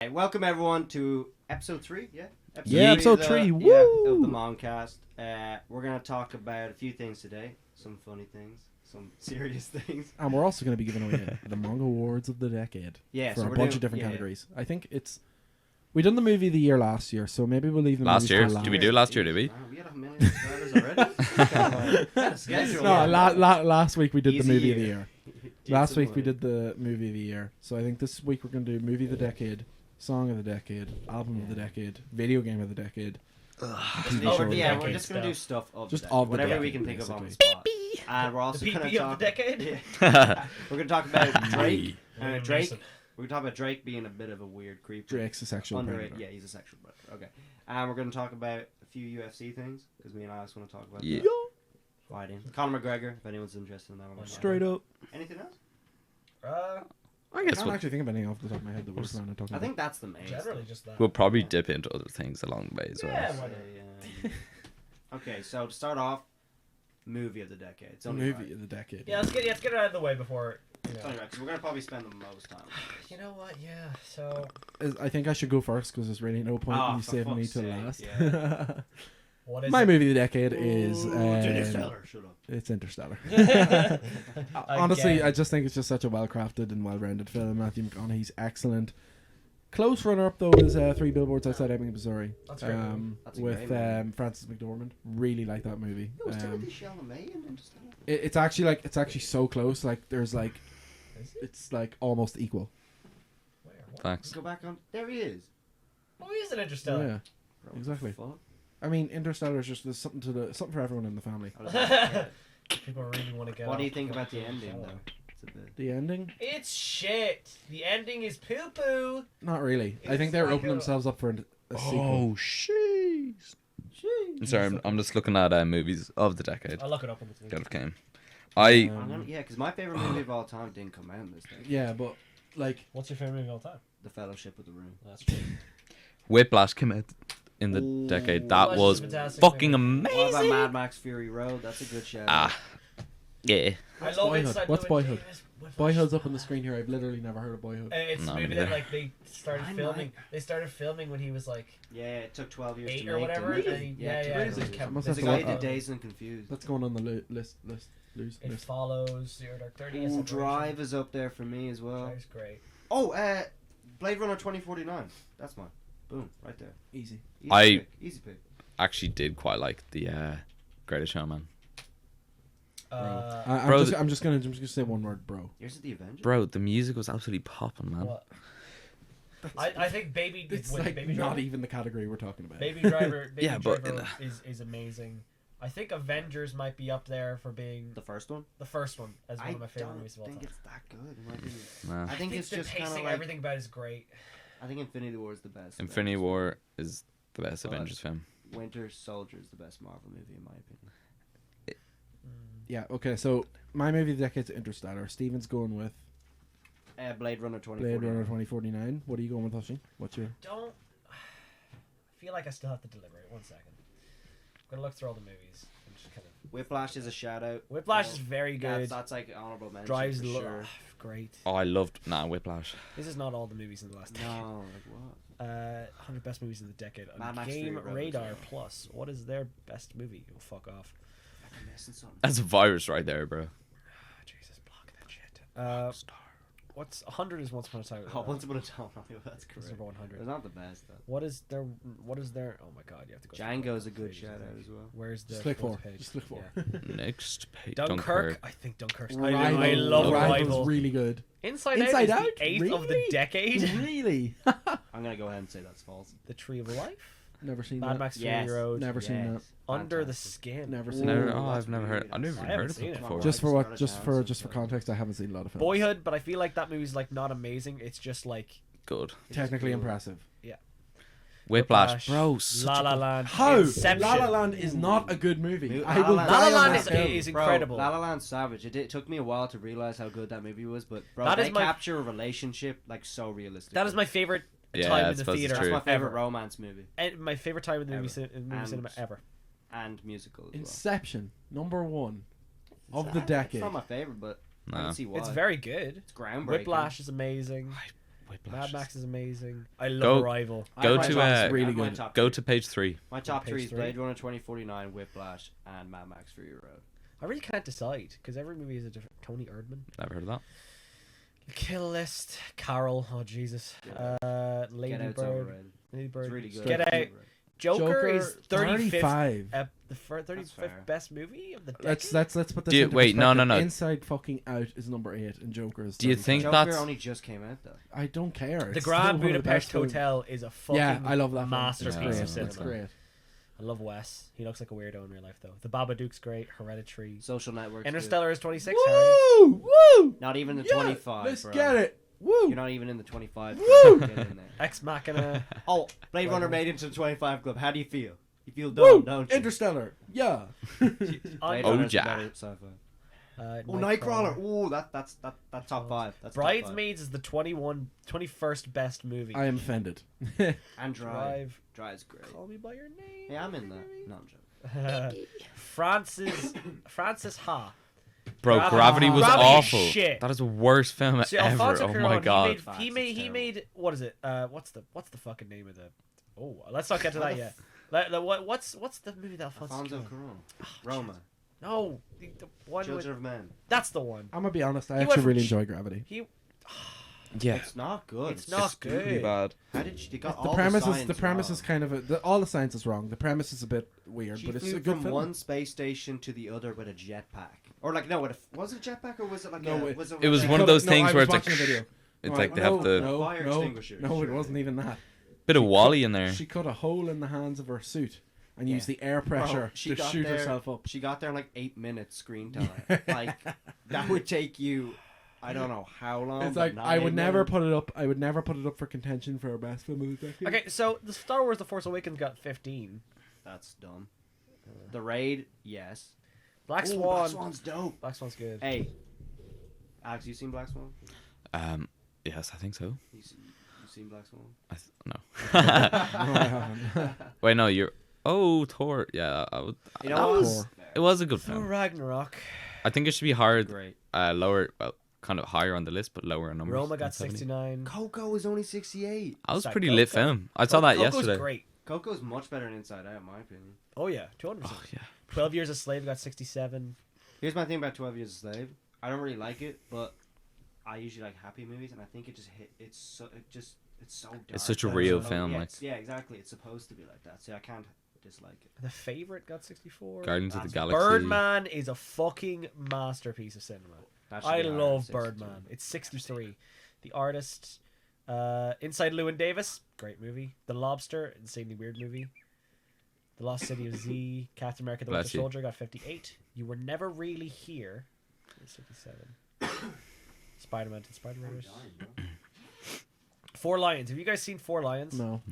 Hey, welcome everyone to episode 3. Episode 3. Woo! Yeah, of the Mongcast. We're gonna talk about a few things today. Some funny things, some serious things. And we're also going to be giving away the Mong Awards of the decade for a bunch of different categories. I think we done the movie of the year last year, so maybe we'll leave the last year. last. Did we do it last year? Did we? We had a million subscribers already. Last week we did the movie of the year. Last week we did. did the movie of the year. So I think this week we're going to do movie of the decade, song of the decade, album of the decade, video game of the decade. We're just gonna do stuff of just the of the whatever decade, we can think of on the basically. spot. And we're also The gonna PP talk of the decade? Yeah. We're gonna talk about Drake. Liam Drake. Neeson. We're gonna talk about Drake being a bit of a weird creep. Drake's a sexual predator. Yeah, he's a sexual predator. Okay. And we're gonna talk about a few UFC things because me and Alex want to talk about Yeah. that. Fighting. Conor McGregor, if anyone's interested in that one. Straight up. Anything else? I I guess can't actually think of anything off the top of my head that we're planning on talking I about. think that's the main. Generally just that. we'll probably dip into other things along the way as well. Yeah, stuff. why not? Okay, so to start off, movie of the decade. It's only Movie right. of the decade. Yeah, let's get it out of the way before. You It's know. only right, 'cause we're gonna probably spend the most time. You know what? Yeah. So I think I should go first because there's really no point in you for saving me fuck's to sake, last. yeah. what is My it? movie of the decade is Interstellar. Shut up. it's Interstellar. Again. Honestly, I just think it's just such a well-crafted and well-rounded film. Matthew McConaughey's excellent. Close runner-up though is Three Billboards Outside Ebbing, Missouri. That's a great movie. That's a with great movie. Frances McDormand. Really like that movie. No, it's Timothy Chalamet in Interstellar. It's actually so close. Like there's like Is it? it's like almost equal. Where? What? Facts. Go back on. There he is. Oh, he is an Interstellar. Yeah, Bro, Exactly. Fuck. I mean Interstellar is just there's something for everyone in the family. People really want to get. What do you off think the about the fucking ending show. though? It's a bit. The ending, It's shit. The ending is poo poo. not really. I It's think they're like opening a- themselves up for a sequel. Oh, sheesh. I'm sorry, I'm just looking at movies of the decade. I'll look it up in the thing. God of came. Yeah, because my favorite movie of all time didn't come out in this decade. Yeah, but like What's your favorite movie of all time? The Fellowship of the Ring. That's true. Whiplash came out in the Ooh. decade. That Whiplash is was a fantastic fucking movie. What about amazing. Mad Max Fury Road? That's a good show. Yeah. I What's love Boyhood? Inside What's Llewyn Boyhood? Davis. Whiplash. Boyhood's up on the screen here. I've literally never heard of Boyhood. It's No, a me movie that neither. like they started I filming. might- They started filming when he was like Yeah, it took 12 years 8 to or make. whatever. didn't it? And he, Yeah, yeah. to It make. kept- Must There's have a to guy look who up. did Dazed and Confused. That's going on the list. It follows Zero Dark 30. Ooh, Drive is up there for me as well. Drive's great. Oh, Blade Runner 2049. That's mine. Boom, right there. Easy. Easy pick. Actually did quite like the Greatest Showman. Uh, Bro, I'm just gonna say one word, bro. Yours is the Avengers. Bro, the music was absolutely popping, man. what? I think Baby. It's wait, like Baby not Driver. even the category we're talking about. Baby Driver. Baby Yeah, but Driver is amazing. I think Avengers might be up there for being The first one. the first one as one I of my favorite don't movies of all think time. it's that good. In my opinion. Nah. I think it's the just kind pacing, of like. everything about it is great. I think Infinity War is the best. Infinity Avengers War is the best But- Avengers film. film. Winter Soldier is the best Marvel movie in my opinion. Yeah. Okay. So my movie of the decade's Interstellar. Steven's going with Blade Runner Blade 2049. Runner 2049. What are you going with, Hushy? What's your? Don't. I feel like I still have to deliberate. 1 second. I'm gonna look through all the movies and just kind of. Whiplash is a shout out. Whiplash is very good. That's like honorable mention. Drives for sure. great. Oh, I loved Whiplash. This is not all the movies in the last decade. No, like what? 100 best movies in the decade. Mad On Max Game Fury Road as Radar well. Plus. What is their best movie? Oh, fuck off. I'm missing something. That's a virus right there, bro. Jesus, block that shit. Star. What's 100 is Once Upon a Time. Oh, Once Upon a Time. That's It's correct. number 100. It's not the best though. What is their? Oh my god, you have to go. through Django's a all good pages, shout I out think. as well. Where's the Just click fourth four. page? Just click four. Yeah. Next page. Dunkirk. I think Dunkirk's. I Rival. love Rival's Rival. really good. Inside Inside Out Out? is the 8th of the Really? decade. Really? I'm gonna go ahead and say that's false. The Tree of Life. Never seen Mad that. Max Fury Yes. Road. Never seen that. Under the Fantastic. Skin. Never seen Never, that. oh, that's I've never heard. really I've nice. never I even haven't heard of seen it it. before. Just for what? Scarlett Just for Johansson. context, I haven't seen a lot of films. Boyhood, but I feel like that movie's like not amazing. It's just like Good. Technically cool. impressive. Whiplash, bro. Such La a La good- Land. How? Inception. La La Land is not a good movie. Dude, I La will La die La La on Land that is- hill. is Bro, incredible. La La Land's savage. It took me a while to realize how good that movie was, but bro, That they is my- capture a relationship like so realistic. That is my favorite Yeah, time I in the suppose it's theater. That's true. my favorite ever. romance movie And my favorite time in the movie, Ever. movie And- cinema ever. and musical as well. Inception, number one of the It's decade. not my favorite, but I Nah. can see why. It's very good. It's groundbreaking. Whiplash is amazing. Whiplash. Mad Max is amazing. I love Arrival. Go My to top- really my good. top Go three. to page 3. My top Page 3 is three. Blade Runner 2049, Whiplash, and Mad Max Fury Road. I really can't decide because every movie is a different. Tony Erdmann. Never heard of that. Kill List. Carol. Oh Jesus. Lady Get Out's Bird. overrated. Lady It's Bird. really good. Get Out. Joker is 35th. 35. The 35th fair. best movie of the decade. Let's put this. Do you- into wait, no, perspective. no. Inside fucking Out is number 8, and Joker is. Do you 35. think Joker that's- only just came out though. I don't care. The It's Grand still one of the Budapest best films. Hotel is a fucking Yeah, I love that film. masterpiece Yeah, of that's cinema. That's great. I love Wes. He looks like a weirdo in real life though. The Babadook's great. Hereditary. Social Network. Interstellar is 26. Harry. Woo! Woo! Not even the Yeah, 25. let's bro. get it. Woo! You're not even in the 25. Woo! Get in there. Ex Machina. Oh, Blade Runner Runner. made it to the 25 club. How do you feel? You feel Woo! dumb, don't you? Interstellar. Yeah. Blade Oh, Runner's yeah. better sci-fi. Nightcrawler. Nightcrawler. Ooh, that's top 5. That's top five. Bridesmaids is the 21st best movie. I am offended. And Drive. Drive's great. Call Me by Your Name. Yeah, I'm in that. No, I'm joking. Francis Ha. Bro, Gravity was Gravity awful. shit. That is the worst film See, ever. Alfonso Oh Cuarón, my god. He made It's made what is it? What's the fucking name of the? Oh, let's not get to that yet. What's the movie that Alfonso Alfonso Cuarón? Cuarón. Roma. No, the one with, Children of Men. that's the one. I'm gonna be honest. I He went actually from really sh- enjoy Gravity. He Yeah. It's not good. It's not really good. bad. How did she got The all premise the is science premise wrong. is kind of all the science is wrong. The premise is a bit weird, She but it's flew a good from film. one space station to the other with a jetpack, or like no, was it a jetpack or was it like No, a? it Was it was like one a- of those No, things I where was it's like watching a video. it's No, like they no, have the no, Fire no, extinguisher, no, it surely. wasn't even that. bit of Wally in there. She cut a hole in the hands of her suit and Yeah. used the air pressure she to got shoot there- herself up. She got there in like 8 minutes screen time. Like that would take you, I don't know how long. It's but like not I 8 would never minutes. put it up. I would never put it up for contention for a best film of the decade. Okay, so the Star Wars: The Force Awakens got 15. That's dumb. The Raid, yes. Black Ooh, Swan. Black Swan's dope. Black Swan's good. Hey, Alex, you seen Black Swan? Yes, I think so. You seen Black Swan? No. No, I haven't. Wait, no, you're. Oh, Thor. Yeah, I would. You that know what? was. It was a good Thor film. Ragnarok. I think it should be higher, Great. lower, well, kind of higher on the list, but lower in numbers. Roma got than 70. 69. Coco is only 68. That was Sorry, pretty lit Coco. film. I saw that Coco's yesterday. great. Coco's much better than Inside Out, in my opinion. Oh yeah, 200%. Oh yeah. 12 Years a Slave got 67. Here's my thing about 12 Years a Slave. I don't really like it, but I usually like happy movies, and I think it just hit. It's so dark. It's such a that real it's film, Yeah, like- yeah, exactly. It's supposed to be like that, so I can't dislike it. The Favorite got 64. Guardians of the That's- Galaxy. Birdman is a fucking masterpiece of cinema. That should I be higher love than 62. Birdman. It's 63. The Artist. Inside Llewyn Davis. Great movie. The Lobster. Insanely weird movie. The Lost City of Z. Captain America the Winter Bless you. Soldier got 58. You Were Never Really Here. 57. Spider-Man to Spider-Verse. Four Lions. Have you guys seen Four Lions? No.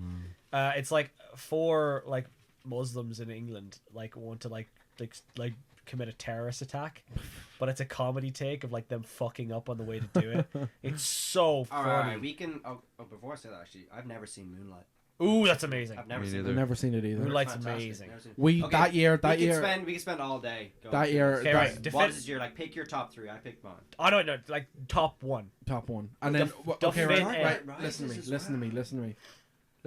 It's like four like Muslims in England like want to like commit a terrorist attack, but it's a comedy take of like them fucking up on the way to do it. It's so funny. Alright, we can. Oh, before I say that, actually, I've never seen Moonlight. Ooh, that's amazing. I've never Me seen neither. I've never seen it either. Moonlight's Fantastic. amazing. Never seen it. We Okay, that year we can spend all day. Going that through year this. Okay, that- right. What is your pick your top 3? I picked mine. Oh no, like top one. top one, and then okay, Duffin, right. Listen to me. Listen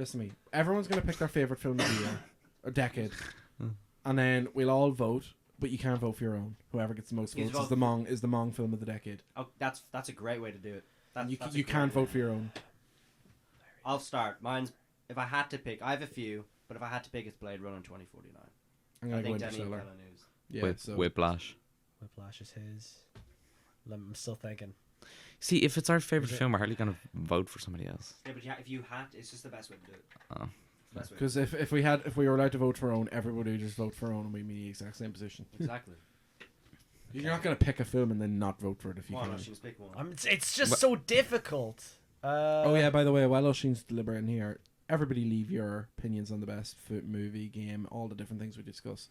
to me. Everyone's gonna pick their favorite film of the year, or decade, and then we'll all vote. But you can't vote for your own. Whoever gets the most You votes vote is the Mong film of the decade. Oh, that's a great way to do it. You That's a you great can't way. vote for your own. I'll start. Mine's if I had to pick. I have a few, but if I had to pick, it's Blade Runner 2049. I'm I gonna go think Denny Interstellar. Villeneuve. Yeah, so Whiplash. Whiplash is his. I'm still thinking. See, if it's our favorite Is it- film, we're hardly gonna vote for somebody else. Yeah, but if you had, it's just the best way to do it. Oh. It's the best way to because if we were allowed to vote for our own, everybody would just vote for our own, and we'd be in the exact same position. do it. Exactly. You're not gonna pick a film and then not vote for it if you Come on, can. Oceans, pick one. It's just so difficult. Oh yeah, by the way, while O'Sheen's deliberating here, everybody leave your opinions on the best movie, game, all the different things we discuss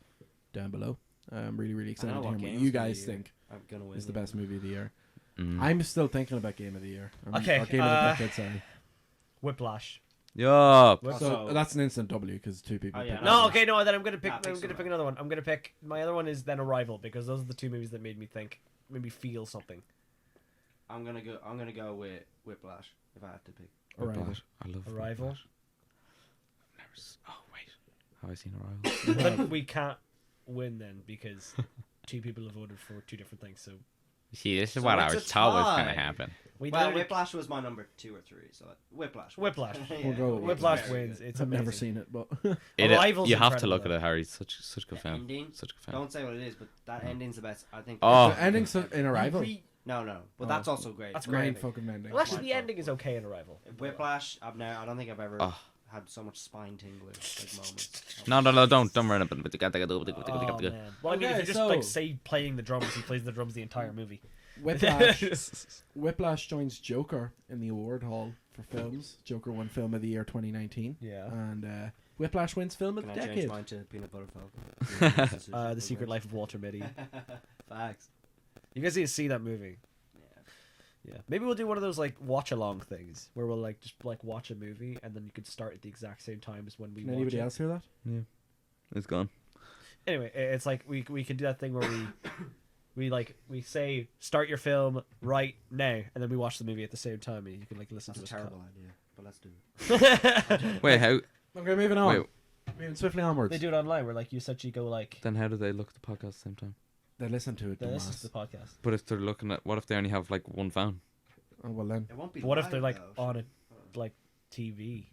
down below. I'm really excited know to what hear what game's you gonna guys be think I'm gonna win. is the best movie of the year. Mm. I'm still thinking about game of the year. Okay, or game of the decade, sorry. Whiplash. Yup. Whip- So that's an instant W because two people. Oh, yeah, picked no. it. No, okay, no. Then I'm gonna pick. Nah, I'm pick gonna pick something. another one. I'm gonna pick my other one is then Arrival because those are the two movies that made me think, made me feel something. I'm gonna go with Whiplash if I have to pick. Arrival. Whiplash. I love Arrival. Whiplash. Oh wait, have I seen Arrival? But we can't win then because 2 people have voted for 2 different things. So See, this is So what I it's was a told was tie. gonna happen. we Well, did it. Whiplash was my number 2 or 3, so Whiplash. Whiplash. We'll go with Whiplash Very wins. good. It's I've never amazing. seen it, but Arrival's You have to incredible, look at though. it, Harry. Such a good The film. ending. Such a good film. Don't say what it is, but that ending's the best. I think. Oh. the ending's in Arrival. No, but Oh. that's also great. That's Mind great. fucking ending. Well, actually, Mind the ending is okay in Arrival. Whiplash. I don't think I've ever Oh. had so much spine tingling like moments. No, don't worry about it. Oh, man. Well, I mean, if Okay, you just so- like say playing the drums, he plays the drums the entire movie. Whiplash joins Joker in the award hall for films. Joker won Film of the Year 2019. Yeah. And Whiplash wins Film of Can the I change Decade. mine to Peanut Butter Falcon? The Secret Life of Walter Mitty. Facts. You guys need to see that movie. Yeah. Maybe we'll do one of those like watch along things where we'll like just like watch a movie and then you could start at the exact same time as when we Can watch anybody it. else hear that? It's gone. Anyway, it's like we can do that thing where we say start your film right now and then we watch the movie at the same time and you can like listen That's a to us terrible idea, but let's do it. Wait, how? Okay, moving on. Wait, Moving swiftly onwards. They do it online where like you essentially go like then how do they look at the podcast at the same time? They listen to it. they listen dumbass. to the podcast. But if they're looking at, what if they only have like one phone? Oh well then. It won't be. But what if live, they're like though. on a like TV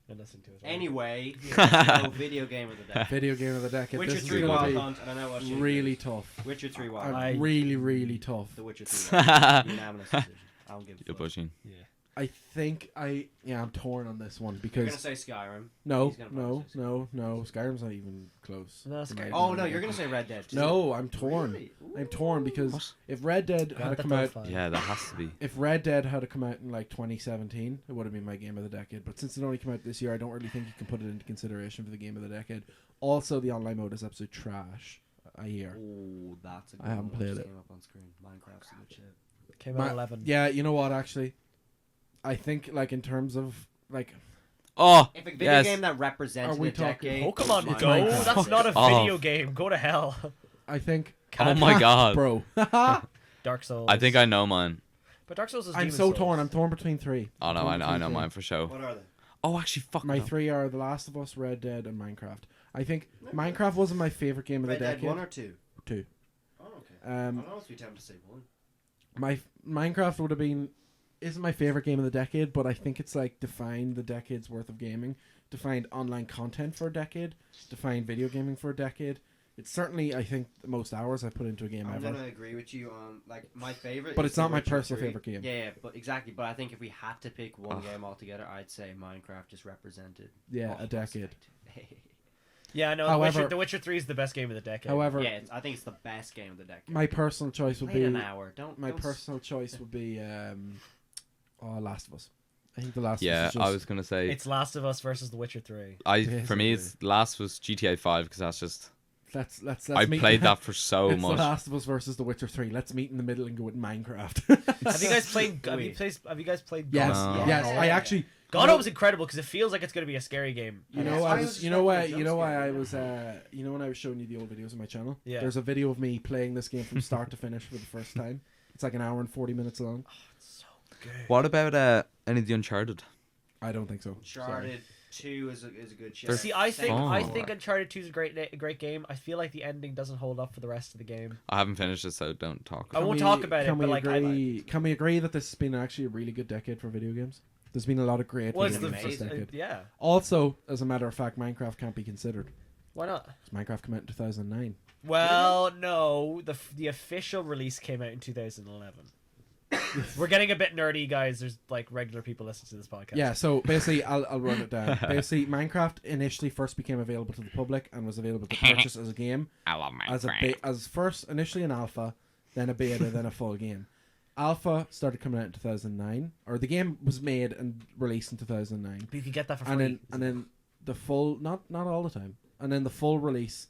and listen to it? Anyway, no video game of the day. Video game of the decade. Witcher This is 3 gonna Wild be Hunt, and I know what you really tough. Witcher 3 Wild I- Hunt. Really tough. The Witcher 3 Wild Hunt. Unanimous decision. I don't give a You're fuck. pushing. Yeah. I think I'm torn on this one You're because gonna say Skyrim. no, He's gonna probably say no, Skyrim's not even close. No, to Skyrim- my Oh game no, of you're the gonna say Red Dead. No, I'm torn. Really? I'm torn because What? if Red Dead Grand had Theft come Auto out, 5. Yeah, that has to be. if Red Dead had come out in like 2017, it would have been my game of the decade. But since it only came out this year, I don't really think you can put it into consideration for the game of the decade. Also, the online mode is absolute trash. I hear. Oh, that's a good I haven't one. played Just it. Came up on screen. Minecraft's a good shit. Came out 11. Yeah, you know what? Actually, I think like in terms of like Oh, If a video yes. game that represents Are we the decade, talking Pokemon it's Go? Minecraft. That's not a Oh. video game. Go to hell. I think Oh my god. bro. Dark Souls. I think I know mine. But Dark Souls is I'm Demon's so Souls. torn. I'm torn between 3. Oh no, Torn I between know 3. mine for sure. What are they? Oh, actually, fuck My no. 3 are The Last of Us, Red Dead, and Minecraft. I think Minecraft wasn't my favorite game of Red the Dead decade. 1 or 2? 2. Oh, okay. I Um, don't know if we tempted to say 1. my Minecraft would have been isn't my favorite game of the decade, but I think it's like defined the decade's worth of gaming, defined online content for a decade, defined video gaming for a decade. It's certainly, I think, the most hours I've put into a game I'm ever. gonna agree with you on like my favorite. But is it's not The my Witcher personal 3. favorite game. Yeah, but exactly. But I think if we had to pick one Ugh. game altogether, I'd say Minecraft just represented. Yeah, Oh, a decade. Yeah, I know. However- The Witcher 3 is the best game of the decade. However, Yeah, I think it's the best game of the decade. my personal choice would Played be an hour. Don't. my don't s- personal choice would be Last of Us. I think The Last of Yeah, Us is just, I was gonna say. It's Last of Us versus The Witcher 3. For me, it's last was GTA 5 because that's just. let's I meet played that for so it's much. The Last of Us versus The Witcher 3. Let's meet in the middle and go with Minecraft. Have you guys played? Have you guys played? Yes, No. yes. Yeah. I actually. God was incredible because it feels like it's going to be a scary game. You Yeah, know, I I was was. You know why? expecting a You know jump why scare, I yeah. was. You know when I was showing you the old videos on my channel. Yeah. There's a video of me playing this game from start to finish for the first time. It's like an hour and 40 minutes long. So good. What about any of the Uncharted? I don't think so. Sorry. Uncharted 2 is a good shit. They're See, I fun. think Uncharted 2 is a great game. I feel like the ending doesn't hold up for the rest of the game. I haven't finished it, so don't talk. I won't talk about it, Can we but, like, I agree? Can we agree that this has been actually a really good decade for video games? There's been a lot of great Well, video it's games this decade. yeah. Also, as a matter of fact, Minecraft can't be considered. Why not? 'Cause Minecraft came out in 2009. Well, no. The official release came out in 2011. We're getting a bit nerdy, guys. There's like regular people listening to this podcast. Yeah, so basically, I'll run it down. Basically, Minecraft initially first became available to the public and was available to purchase as a game. I love As as first initially an alpha, then a beta, then a full game. Alpha started coming out in 2009, or the game was made and released in 2009, But you could get that for free. and then the full not all the time, and then the full release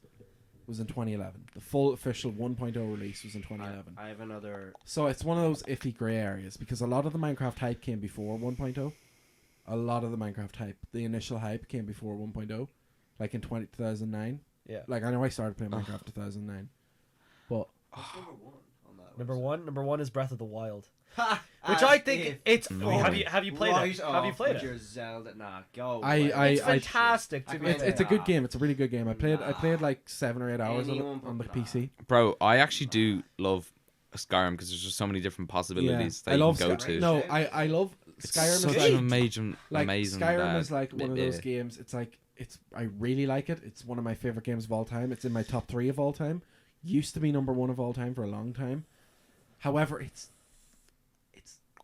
was in 2011. The full official 1.0 release was in 2011. I have another. So it's one of those iffy grey areas because a lot of the Minecraft hype came before 1.0. A lot of the Minecraft hype, the initial hype came before 1.0, like in 2009. Yeah. Like I know I started playing Minecraft 2009, but What's number 1 on that Number was. one is Breath of the Wild, Ha! which As I think if. it's. No. Have you played Right it? Have you off played with it? Your Zelda. Nah, go. I- away. It's I- fantastic. To be It's a fair. good game. It's a really good game. I played Nah. like 7 or 8 hours of it Anyone on the but- nah. PC. Bro, I actually do love Skyrim because there's just so many different possibilities I that you love can go Sky- to. No, I love It's Skyrim. such Is an like, amazing, like amazing. Skyrim is like one of those yeah. games. It's like I really like it. It's one of my favorite games of all time. It's in my top 3 of all time. Used to be number 1 of all time for a long time. However, it's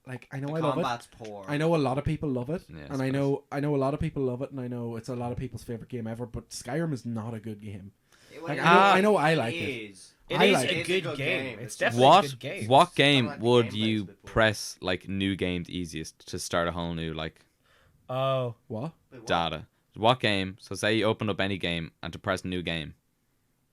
like I know The I love it. combat's poor. I know a lot of people love it, Yeah, and I know a lot of people love it, and I know it's a lot of people's favorite game ever. But Skyrim is not a good game. Like, I know I like it. is. It I is like a it. good game. It's just- definitely a What good game. what It's game not like the would gameplay's you bit boring. press like new game the easiest to start a whole new like Oh, What? Wait, what? data? What game? So say you open up any game and to press new game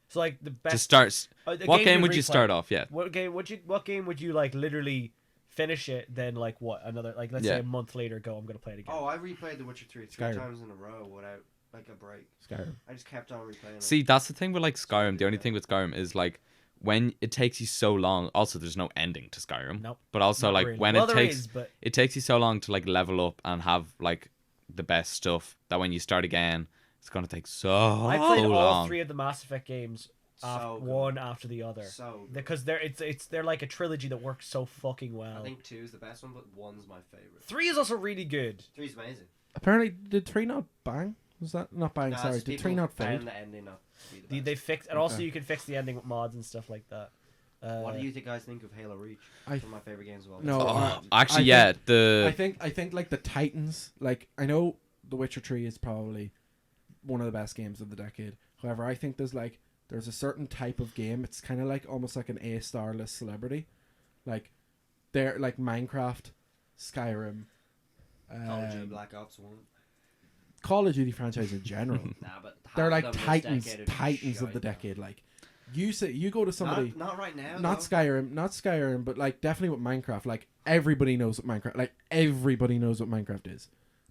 so like the best. to start. the What game you would you replay. start off? Yeah, What game would you? What game would you like? Literally finish it, then like what? Another like let's say Yeah. a month later, go. I'm gonna play it again. Oh, I replayed The Witcher 3 Skyrim. times in a row without like a break. Skyrim. I just kept on replaying. see that's the thing with like Skyrim. The only thing with Skyrim is like when it takes you so long. Also, there's no ending to Skyrim. Nope. But also Not like really. when Well, it there takes is, but it takes you so long to like level up and have like the best stuff that when you start again, it's gonna take so I played all long. 3 of the Mass Effect games, So good. one after the other, So good. because they're like a trilogy that works so fucking well. I think 2 is the best one, but 1's my favorite. 3 is also really good. 3's amazing. Apparently, did 3 not bang? Was that not bang? Nah, Sorry, just did people 3 not found fade? the ending not to be the They best. fixed, and also Okay. you can fix the ending with mods and stuff like that. What do you guys think of Halo Reach? I- One of my favorite games of all No, time. Oh, actually, I yeah, the I think like the Titans. Like I know The Witcher 3 is probably one of the best games of the decade. However, I think there's a certain type of game. It's kind of like almost like an A-star list celebrity. Like they're like Minecraft, Skyrim, Call of Duty Black Ops 1. Call of Duty franchise in general. Nah, but They're half like of them this titans decade are titans of shite, the though. decade. Like you go to somebody. Not right now. Not though. Skyrim, but like definitely with Minecraft. Like everybody knows what Minecraft. Like everybody knows what Minecraft is.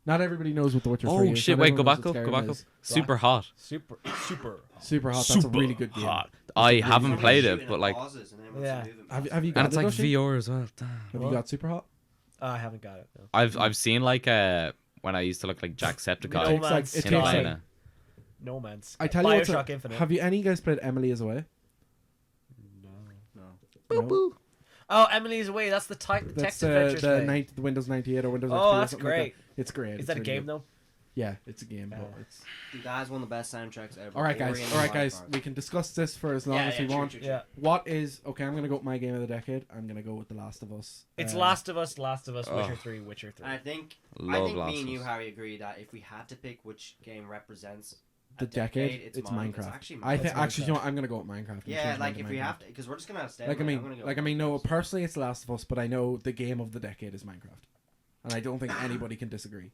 Not everybody knows what The Witcher 3 oh is. shit! Not Wait, go everyone back knows up, what go Skyrim back up. is. Super hot. Super. Super hot. That's a really good game. Hot. I haven't Someone played shooting it, at but like, pauses and then once Yeah. you move it Have faster. you and got it's it, like Yoshi? VR as well. Damn. Have What? you got Super Hot? I haven't got it. No. I've seen like when I used to look like Jacksepticeye. No It takes like Man's it in takes Sky. like. China. No Man's. I tell you what. Bioshock Infinite. Have you any guys played Emily is Away? No. No. Oh, Emily's Away. That's the tech That's adventures thing. the Windows 98 or Windows XP Oh, or that's something like great. that. It's great. Is It's that a really game good. though? Yeah, it's a game. Yeah. But it's... Dude, that is one of the best soundtracks ever. All right, guys. Herein All right, and guys. Minecraft. We can discuss this for as long Yeah, as we yeah, want. true. Yeah. What is okay? I'm gonna go with my game of the decade. I'm gonna go with The Last of Us. It's Um, Last of Us, Oh. Witcher 3, Witcher 3. I think Love me Last and of you, Us. Harry, agree that if we had to pick which game represents the a decade. it's It's mine. Minecraft. actually I Minecraft. think It's actually, you know Minecraft. what? I'm gonna go with Minecraft. I'm Yeah, changing like mine to if we Minecraft. have to, because we're just gonna have to stay. Like I I'm mean, gonna go like I mean, no. Personally, it's Last of Us, but I know the game of the decade is Minecraft, and I don't think anybody can disagree.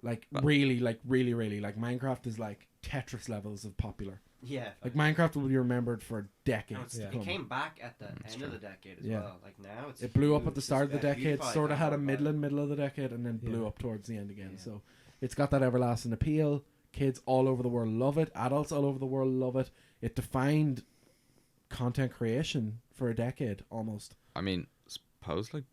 Like really, like Minecraft is like Tetris levels of popular. Yeah. Like Minecraft will be remembered for No, decades it's- to it come. came back at the That's end of true. the decade as Yeah. well. Like now it's It blew up huge. at the start of the It's a huge decade, fight, sort of had a but- middle of the decade, and then blew Yeah. up towards the end again. Yeah. So it's got that everlasting appeal. Kids all over the world love it. Adults all over the world love it. It defined content creation for a decade almost. I mean, suppose like.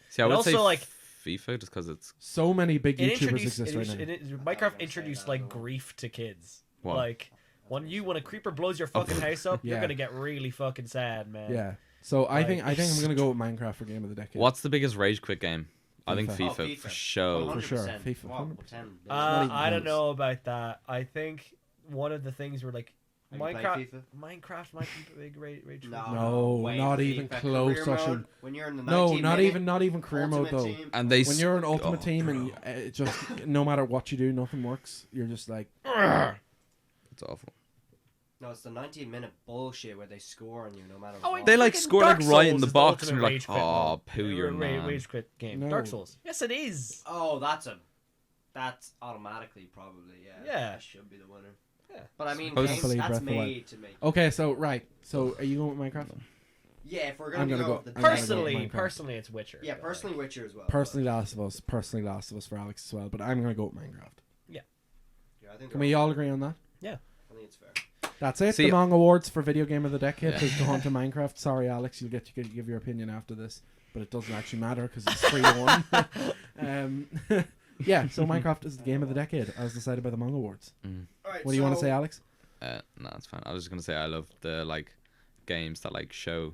See, I And would also, say like- FIFA just because it's So many big It YouTubers introduced, exist right now. Minecraft gonna say introduced that like other one. grief to kids. What? Like when a creeper blows your fucking house up, you're Yeah. gonna get really fucking sad, man. Yeah. So I Like- think I'm gonna go with Minecraft for game of the decade. what's the biggest rage quit game? I think FIFA. FIFA, Oh, for sure. 100%. FIFA, Wow, 100%. 10. not even I don't close. know about that. I think one of the things were like Have you played Minecraft. FIFA? Minecraft might be big rage. No, wait, not even FIFA close, career Sasha. mode, when you're in the No, 19 not minute even career mode Ultimate though. Team, And they When you're an ultimate oh, team and bro. it just no matter what you do, nothing works. You're just like, It's awful. no, it's the 19-minute bullshit where they score on you no matter Oh, what. They like Freaking score like Dark right in Souls the is box, and ultimate you're like, rage quit oh, mode. poo your man. Rage quit game. No. Dark Souls. Yes, it is. Oh, that's automatically probably, yeah. Yeah. That should be the winner. Yeah. But I mean, Supposed- games, Hopefully that's Breath of the Wild. made to make. okay, so right, so are you going with Minecraft? Yeah, if we're I'm gonna, gonna go go- with the I'm gonna go with Personally, Minecraft. personally, it's Witcher. yeah, but, personally like, Witcher as well. Personally, Last of Us. Personally, Last of Us for Alex as well. But I'm gonna go with Minecraft. but, yeah, I think Can we all agree on that? I think it's fair. That's it. See- The Mong Awards for Video Game of the Decade has gone to Minecraft. Sorry, Alex, you'll get to give your opinion after this, but it doesn't actually matter because it's 3-1. Yeah, so Minecraft is the game of the decade, as decided by the Mong Awards. Alright, What do you want to say, Alex? No, it's fine. I was just gonna say I love the like games that like show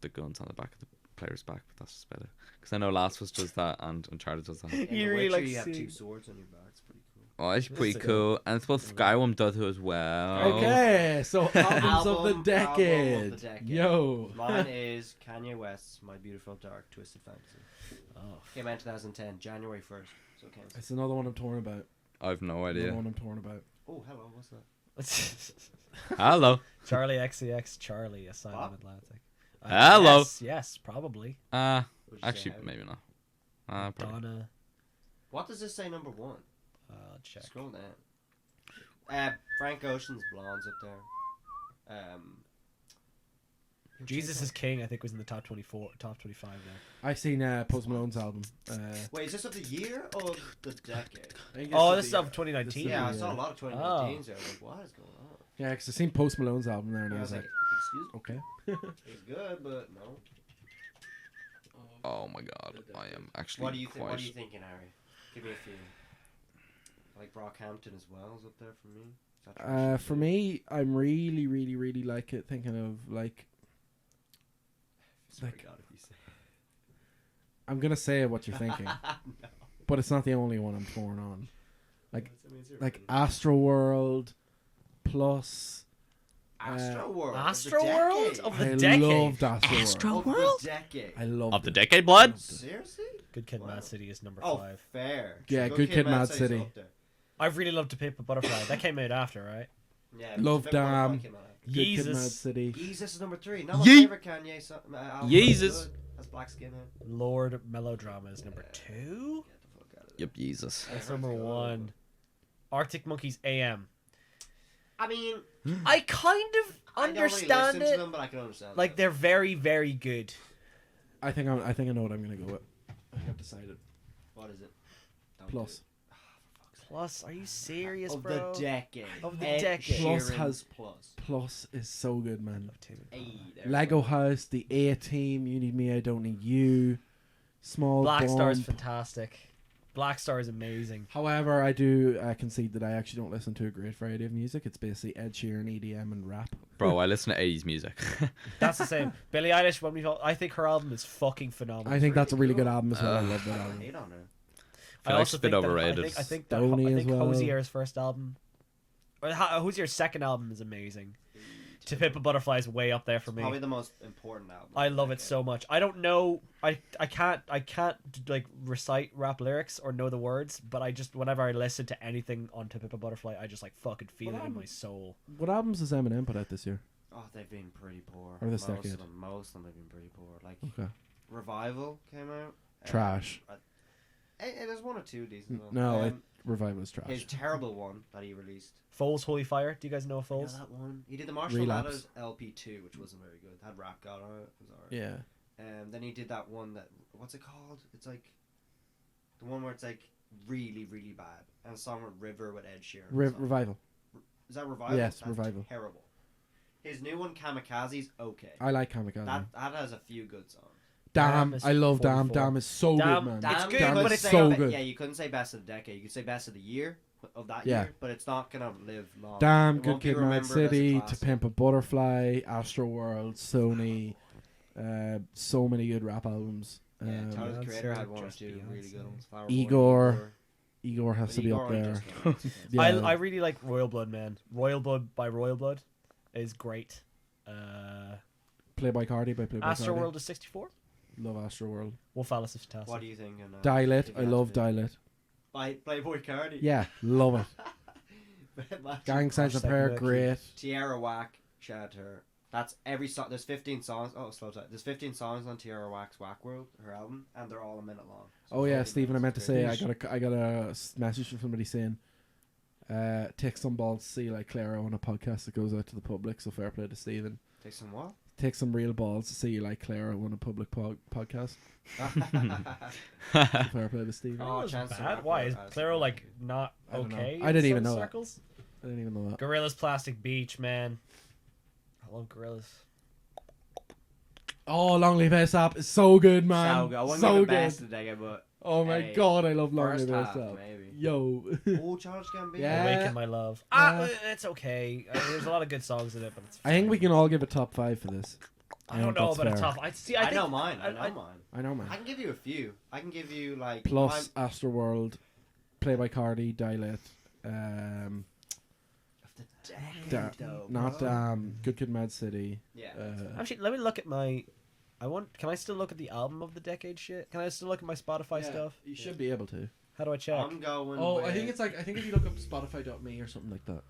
the guns on the back of the player's back, but that's just about it. Because I know Last of Us does that and Uncharted does that. In The You really Witcher, like you have seeing- 2 swords on your back. It's pretty cool. Oh, it's pretty a good cool, and it's what Skyrim does it as well. Okay, so albums of the Album decade. of the decade. Yo. Mine is Kanye West's My Beautiful Dark Twisted Fantasy. Oh. Came out in 2010, January 1st. So it counts. It's another one I'm torn about. I've no Another idea. one I'm torn about. Oh, hello, what's that? Hello. Charlie XCX Charlie Asylum What? Atlantic. Hello. Yes, probably. What'd you say, Actually, Harry? maybe not. Probably. Donna. What does this say number 1? I'll check. Scroll down. Frank Ocean's Blondes up there. Jesus is King, I think, was in the top 25 there. I've seen Post Malone's album. Wait, is this of the year or the decade? Oh, this is of 2019. This is- Yeah, I yeah. saw a lot of 2019s there. I was like, what is going on? Yeah, because I've seen Post Malone's album there, and I I was was like, like, excuse me? okay. It's good, but no. Oh my god, I am actually What do you think? quite. What are you thinking, Harry? Give me a few. Like Brockhampton as well is up there for me. Is that trash? For me, I'm really, really, really like it. Thinking of like, Swear to like- God, if you say I'm gonna say what you're thinking, no. but it's not the only one I'm torn on. Like I mean, it's your Like opinion. Astroworld, plus. Astroworld. Astroworld of the I decade. loved Astroworld. Of the decade. I loved Of the it. decade, blood? Seriously? Good Kid, Wow. Mad City is number Oh, 5. fair. Yeah, Good Kid, Mad City's City. up there. I really loved To Pimp a Butterfly. That came out after, right? Yeah, Love Pimp a Butterfly Damn. came out after. Good Kid, Mad Jesus. City. Yeezus is number 3. Not my Yee- favorite Kanye album. Yeezus. That's Black Skin in. Lord Melodrama is number 2. Get the fuck out of there. Yep, Jesus. That's Yeah, number let's go. 1. Arctic Monkeys AM. I mean, I kind of I don't really understand listen it. to them, but I can understand Like them. they're very, very good. I think I know what I'm gonna go with. I have decided. What is it? Don't Plus. do it. Plus, are you serious, Of bro? the decade. Of the Ed decade. Plus Sheeran's has- Plus. Plus is so good, man. Hey, there Lego we go. House, The A-Team, You Need Me, I Don't Need You, Small Black Star is Bump. fantastic. Black Star is amazing. However, I do concede that I actually don't listen to a great variety of music. It's basically Ed Sheeran, EDM, and rap. Bro, I listen to 80s music. That's the same. Billie Eilish, I think her album is fucking phenomenal. I think that's a really good cool. album as well. I Uh, love that I album. hate on her. I feel like it's a bit overrated. I think Stoney as well. Hosier's first album, or Hosier's second album is amazing. To Pimp a Butterfly is way up there for me. Probably the most important album. I of the love it decade. so much. I don't know. I can't like recite rap lyrics or know the words, but I just whenever I listen to anything on To Pimp a Butterfly, I just like fucking feel What it in my album? soul. What albums has Eminem put out this year? Oh, they've been pretty poor. Or this most decade. Of them, most of them have been pretty poor. Like Okay. Revival came out. Trash. There's one or two decent ones. No, Revival is trash. His terrible one that he released. Foles Holy Fire. Do you guys know You know Foles? that one? He did the Marshall Relapse. Mathers LP2, which wasn't very good. It had Rap God on it. It was alright. Yeah. Then he did that one that what's it called? It's like the one where it's like really, really bad. And a song with River with Ed Sheeran. Revival. Is that Revival? Yes, That's Revival. Terrible. His new one, Kamikaze's okay. I like Kamikaze. That has a few good songs. Damn, Damn is I love Damn. 44. Damn is so Damn- good, man. It's Damn, good, you Damn but couldn't is it's say so be- good. Yeah, you couldn't say best of the decade. You could say best of the year of that Yeah. year, but it's not gonna live long. Damn, It Good won't be Kid, Mad remembered as a City, To classic. Pimp a Butterfly, Astroworld, Sony, so many good rap albums. Yeah, Tyler the Beyonce, Creator had one or just two really Beyonce. good ones. Flower Igor. Boy, Igor has But to be Igor up only there. just came out, so- Yeah. I really like Royal Blood, man. Royal Blood by Royal Blood is great. Playboy Cardi by Playboy Cardi. Astroworld is 64. Love Astroworld. Wolf Alice is fantastic. What do you think? And, Dial-It. if I you had love to do- Dial-It. By Playboy Cardi. Yeah, love it. Imagine- Gang Signs of Prayer, Second great. Tierra Whack, shout out to her. That's every song. There's 15 songs. Oh, slow down. There's 15 songs on Tierra Whack's Whack World, her album, and they're all a minute long. So Oh yeah, 40 Stephen, I meant minutes to is say great. I got a message from somebody saying, take some balls to see like Clara on a podcast that goes out to the public. So fair play to Stephen. Take some what? Take some real balls to see like Clara on a public podcast. So fair play to Stephen. Oh, That's Chance the bad. Rapper Why is has Claro some- like not I don't know. okay? I in didn't some even know that. circles? I didn't even know that. Gorillaz Plastic Beach, man. I love Gorillaz. Oh, Long Live ASAP is so good, man. So good. I wouldn't So give it good. best of the decade, but Oh my Hey, god, I love Long first Live half, ASAP. maybe. Yo. Oh, Charles Gambino. Yeah. Awaken My Love. It's okay. There's a lot of good songs in it, but it's I think fine. we can all give a top 5 for this. I don't know that's about a fair. tough. I I know think- mine. I know I- mine. I know, man. I can give you a few. I can give you like Plus Astroworld, Play by Cardi, Dilate, decade, though, not bro. Good Kid, Mad City. Yeah. Actually, let me look at my. Can I still look at the album of the decade shit? Can I still look at my Spotify stuff? You should be able to. How do I check? I'm going. Oh, with... I think if you look up Spotify.me or something like that.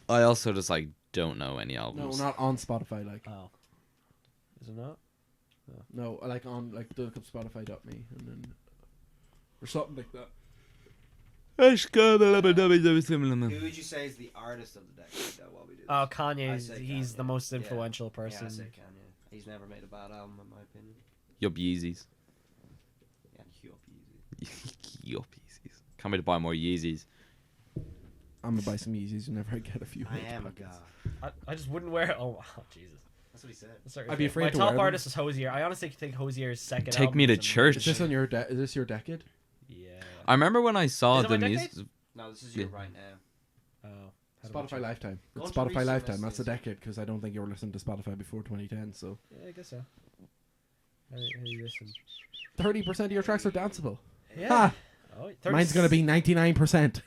I also just like don't know any No, albums. not on Spotify. Like Oh, is it not? no, like on like look up Spotify.me and then or something like that. Who would you say is the artist of the decade? Though, while we do this? Oh, Kanye. I say He's Kanye. the most Yeah. influential person. Yeah, I say Kanye. He's never made a bad album, in my opinion. Yup Yeezys. Yeah, Hup easy. Yup Yeezys. Can't wait to buy more Yeezys. I'm gonna buy some Yeezys whenever I get a few. I hit am a pockets. god. I just wouldn't wear it. Oh, Jesus. That's what he said. Sorry, I'd be afraid my to top wear them. artist is Hosier. I honestly think Hosier's second. Take album Me to is Church. Is this on your is this your decade? Yeah. I remember when I saw Is it my the decade? music. No, this is you Yeah. right now. Oh. How do I Spotify check? Lifetime. Go It's on to Spotify recent Lifetime. That's a listings. decade because I don't think you were listening to Spotify before 2010. So Yeah, I guess so. How do you listen? 30% of your tracks are danceable. Yeah. Ha! Oh, Mine's gonna be 99%.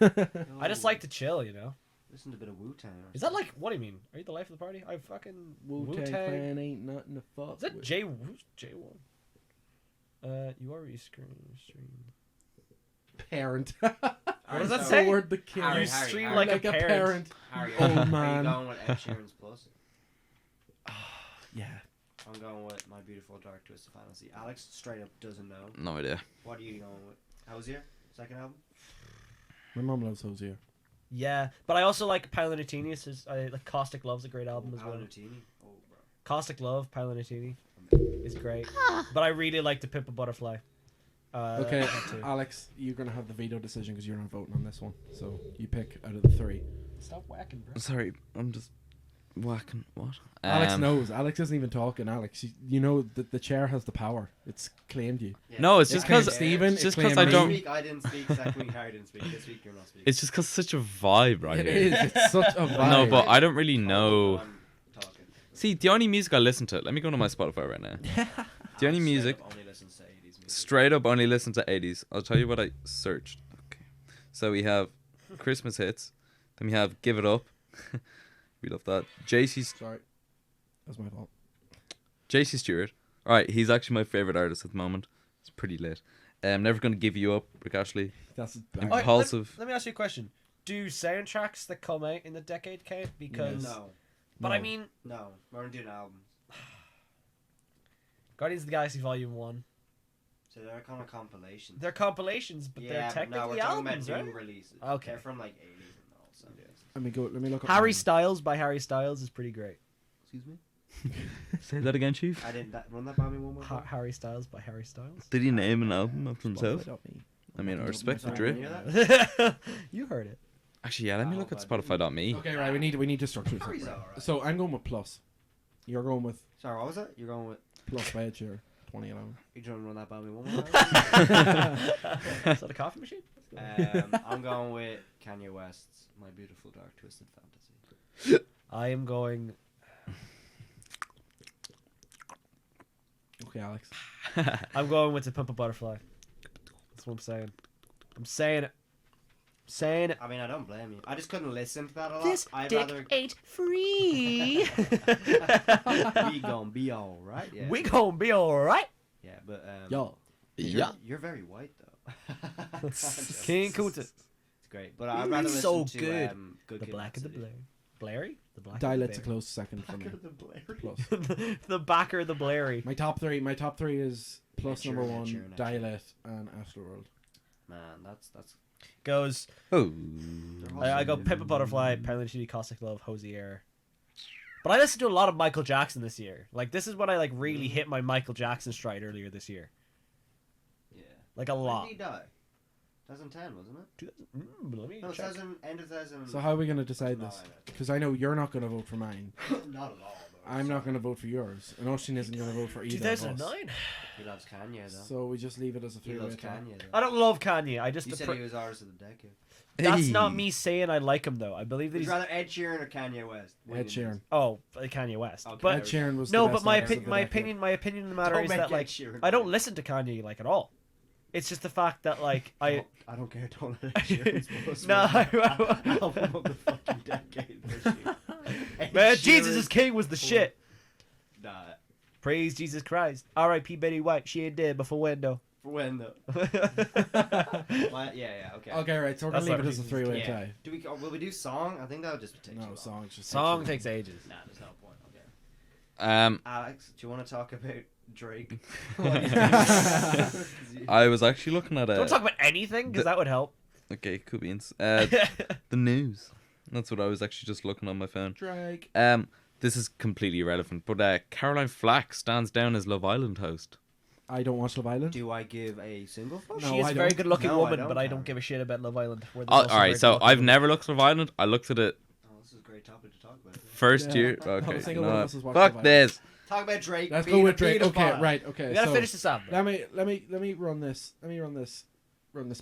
I just like to chill, you know. Listen to a bit of Wu Tang. Is that like what do you mean? Are you the life of the party? I fucking Wu-Tang Clan ain't nothing to fuck Is that with. Who's J1? You already stream. Parent. What does that say? Forward the kid. Harry, You Harry, stream Harry. like a parent. Harry, Oh, are man. you going with Ed Sheeran's Plus? Yeah. I'm going with My Beautiful Dark Twisted Fantasy. Alex straight up doesn't know. No idea. What are you going with? How's your second album? My mom loves Hosier. Yeah, but I also like Paolo Nutini. I like Caustic Love's a great album as well. Nutini. Oh, bro. Caustic Love, Paolo Nutini is great. But I really like To Pimp a Butterfly. Okay, that too. Alex, you're gonna have the veto decision because you're not voting on this one. So you pick out of the 3. Stop whacking, bro. Sorry, I'm just whacking. What? Alex knows. Alex isn't even talking. Alex, you know that the chair has the power. It's claimed you. Yeah. No, it's It's just because claimed Steven. it's It's just 'cause claimed I me. don't- Last week I didn't speak. Second week Harry didn't speak. This week you're not speaking. it's just because such a vibe right It here. is. It's such a vibe. No, but I don't really know. I'm talking. See, the only music I listen to. Let me go to my Spotify right now. The only Alex music. straight up only listens to 80s music. Straight up only listen to 80s. I'll tell you what I searched. Okay. So we have Christmas hits. Then we have Give It Up. We love that. JC Sorry, that's my fault. Stewart. Alright, he's actually my favourite artist at the moment. It's pretty lit. Never Gonna Give You Up, Rick Ashley. That's Imp- Oh, Impulsive. Let me ask you a question. Do soundtracks that come out in the decade count? Because, No, but No. I mean, no. We're doing albums. Guardians of the Galaxy Volume 1. So they're kind of compilations. They're compilations, but they're yeah, but no, we're technically talking albums, about right? new releases. Okay. They're from like 80s and all. So. Let me look up. Harry mine. Styles by Harry Styles is pretty great. Excuse me. Say that again, Chief. I didn't run that by me one more time. Harry Styles by Harry Styles. Did he name an album after himself? Spotify.me. I mean, I respect the Sorry, drip. you hear that? You heard it. Actually, yeah, let me Oh, look at but- Spotify.me. Okay, right. We need to structure this. Harry's up, right. alright. So I'm going with Plus. You're going with Sorry, what was that? You're going with. Plus by Ed Sheeran, 2011. You trying to run that by me one more time? Is that a coffee machine? I'm going with Kanye West's My Beautiful Dark Twisted Fantasy. I am going. Okay, Alex. I'm going with To Pimp a Butterfly. That's what I'm saying. I'm saying it. Saying it. I mean, I don't blame you. I just couldn't listen to that a lot. This I'd dick rather. ain't free. We gon' be alright. Yeah. We gonna be alright. Yeah, but Yo. You're very white though. King Kunta. It's great, but I'd rather listen So to good. Good The Kid, black Mad of the City. Blairy? The black Dilate's a of the close second for me. Black of the Blairy. Plus. the backer of the Blairy. My top three is Plus Ed Sheeran, number Ed 1, Sheeran, Ed Sheeran. Dilate, and Astroworld. Man, that's Goes. Oh. I go Pimp a Butterfly, Parallel Shitty, Caustic Love, Hosier. But I listened to a lot of Michael Jackson this year. Like this is when I like really hit my Michael Jackson stride earlier this year. yeah. Like a When lot. did he die? 2010, wasn't it? Let me No, check. 2000, end of 2000. So how are we going to decide No, this? I know. Because I know you're not going to vote for mine. Not at all. Though. I'm not going to vote for yours. And Oshin isn't going to vote for either of us. 2009. He loves Kanye though. So we just leave it as a He three-way loves tie. Kanye. Though. I don't love Kanye. I just You said he was ours of the decade. that's not Hey. me saying I like him though. I believe that Would he's you rather Ed Sheeran or Kanye West? Ed Sheeran. Kanye West. Okay. But Ed Sheeran was no, the but best my artist of the decade. my opinion in the matter Don't is make that Ed like Sheeran I don't great. listen to Kanye like at all. It's just the fact that like I don't care. Don't let Ed Sheeran's most No. album of the fucking decade this year. Ed man, Sheeran- Jesus is King was the shit. Nah, Praise Jesus Christ. R.I.P. Betty White. She ain't dead before window. for when though? Yeah, okay. Okay, right. So we're going That's to leave what it as a three-way Yeah. tie. Will we do song? I think that would just take too No, long. songs just Song takes ages. Nah, there's no point. Okay. Um, Alex, do you want to talk about Drake? I was actually looking at Don't talk about anything because the- that would help. Okay, could be the news. That's what I was actually just looking on my phone. Drake. This is completely irrelevant, but Caroline Flack stands down as Love Island host. I don't watch Love Island. Do I give a single fuck? No, She is I a very don't. good looking No, I woman, don't, but I Cameron. don't give a shit about Love Island. where there's Oh, also all right, very so good-looking I've women. never looked at Love Island. I looked at it Oh, this is a great topic to talk about. first Yeah. year. Not a Okay, single you one know of us has what? watched Love Fuck Island. this. Talk about Drake. Let's being go a with Drake. Okay, pedophile. right. Okay. We gotta so finish this up. let me run this. Let me run this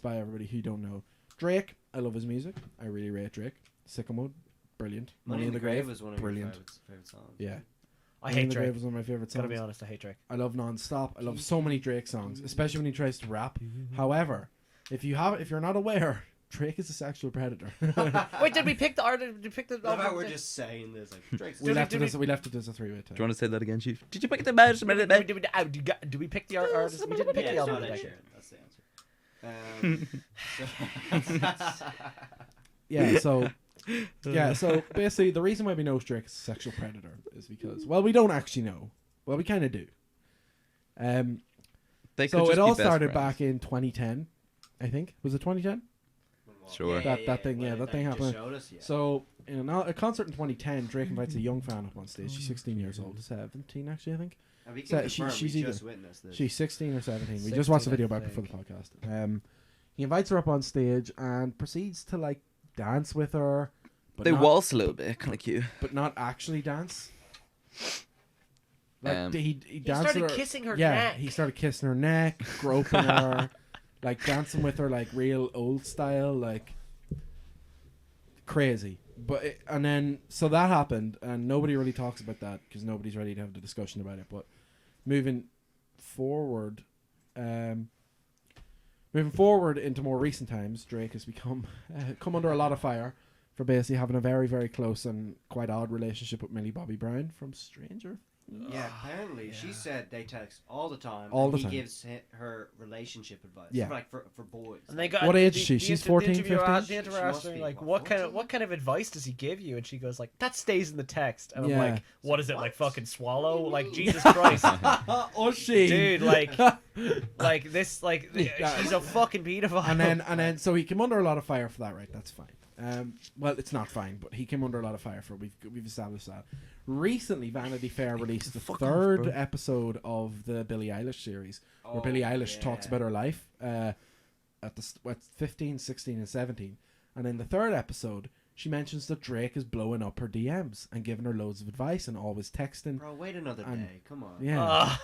by everybody who don't know. Drake. I love his music. I really rate Drake. Sicko Mode. Brilliant. Money in the Grave was one of Brilliant. your favorite songs. Yeah. I Money in hate the Drake. Grave was one of my favorite songs. Gotta be honest, I hate Drake. I love Non-Stop. I love so many Drake songs, especially when he tries to rap. However, if you're not aware, Drake is a sexual predator. Wait, did we pick the artist? Did we pick the? Love how we're just saying this. Like, Drake's we left did it as a three-way tie. Do you want to say that again, Chief? Did you pick the mouse? Do we pick the artist? We didn't pick yeah, the it's album. not of the Ed decade. Sheeran. That's the answer. So basically the reason why we know Drake is a sexual predator is because, well, we don't actually know. Well, we kind of do. They could So just it be all best started friends. back in 2010, I think. Was it 2010? Sure. That thing Just happened. showed us, yeah. So in a concert in 2010, Drake invites a young fan up on stage. She's 16 years old. 17 actually, I think. And we So can confirm, she's we either- just witnessed this. She's 16 or 17. We just watched the 16, video I back before the think. podcast. He invites her up on stage and proceeds to like dance with her, but They not, waltz a little bit, kind of cute. but not actually dance. Like Um, he He danced started with her, kissing her yeah, neck. he started kissing her neck, groping her, like dancing with her like real old style, like crazy. And then so that happened, and nobody really talks about that because nobody's ready to have the discussion about it. But moving forward, into more recent times, Drake has become come under a lot of fire for basically having a very, very close and quite odd relationship with Millie Bobby Brown from Stranger. Yeah, apparently she said they text all the time. All and the he time. gives her relationship advice. Yeah. for boys. And they got What age the- is she? the She's inter- 14, the interviewer 15? asked- The interviewer She asked must her be, like, what, what 14? kind of advice does he give you? And she goes like, that stays in the text. And Yeah. I'm like, what is it like? What? Fucking swallow? Like Jesus Christ, Oh, she, dude! Like this, like Yeah. she's a fucking pedophile. and then so he came under a lot of fire for that, right? That's fine. Well, it's not fine, but he came under a lot of fire for it. We've established that. Recently, Vanity Fair released the third episode of the Billie Eilish series, where Billie Eilish talks about her life at 15, 16, and 17. And in the third episode, she mentions that Drake is blowing up her DMs and giving her loads of advice and always texting. Bro, wait another And- day. Come on. Yeah.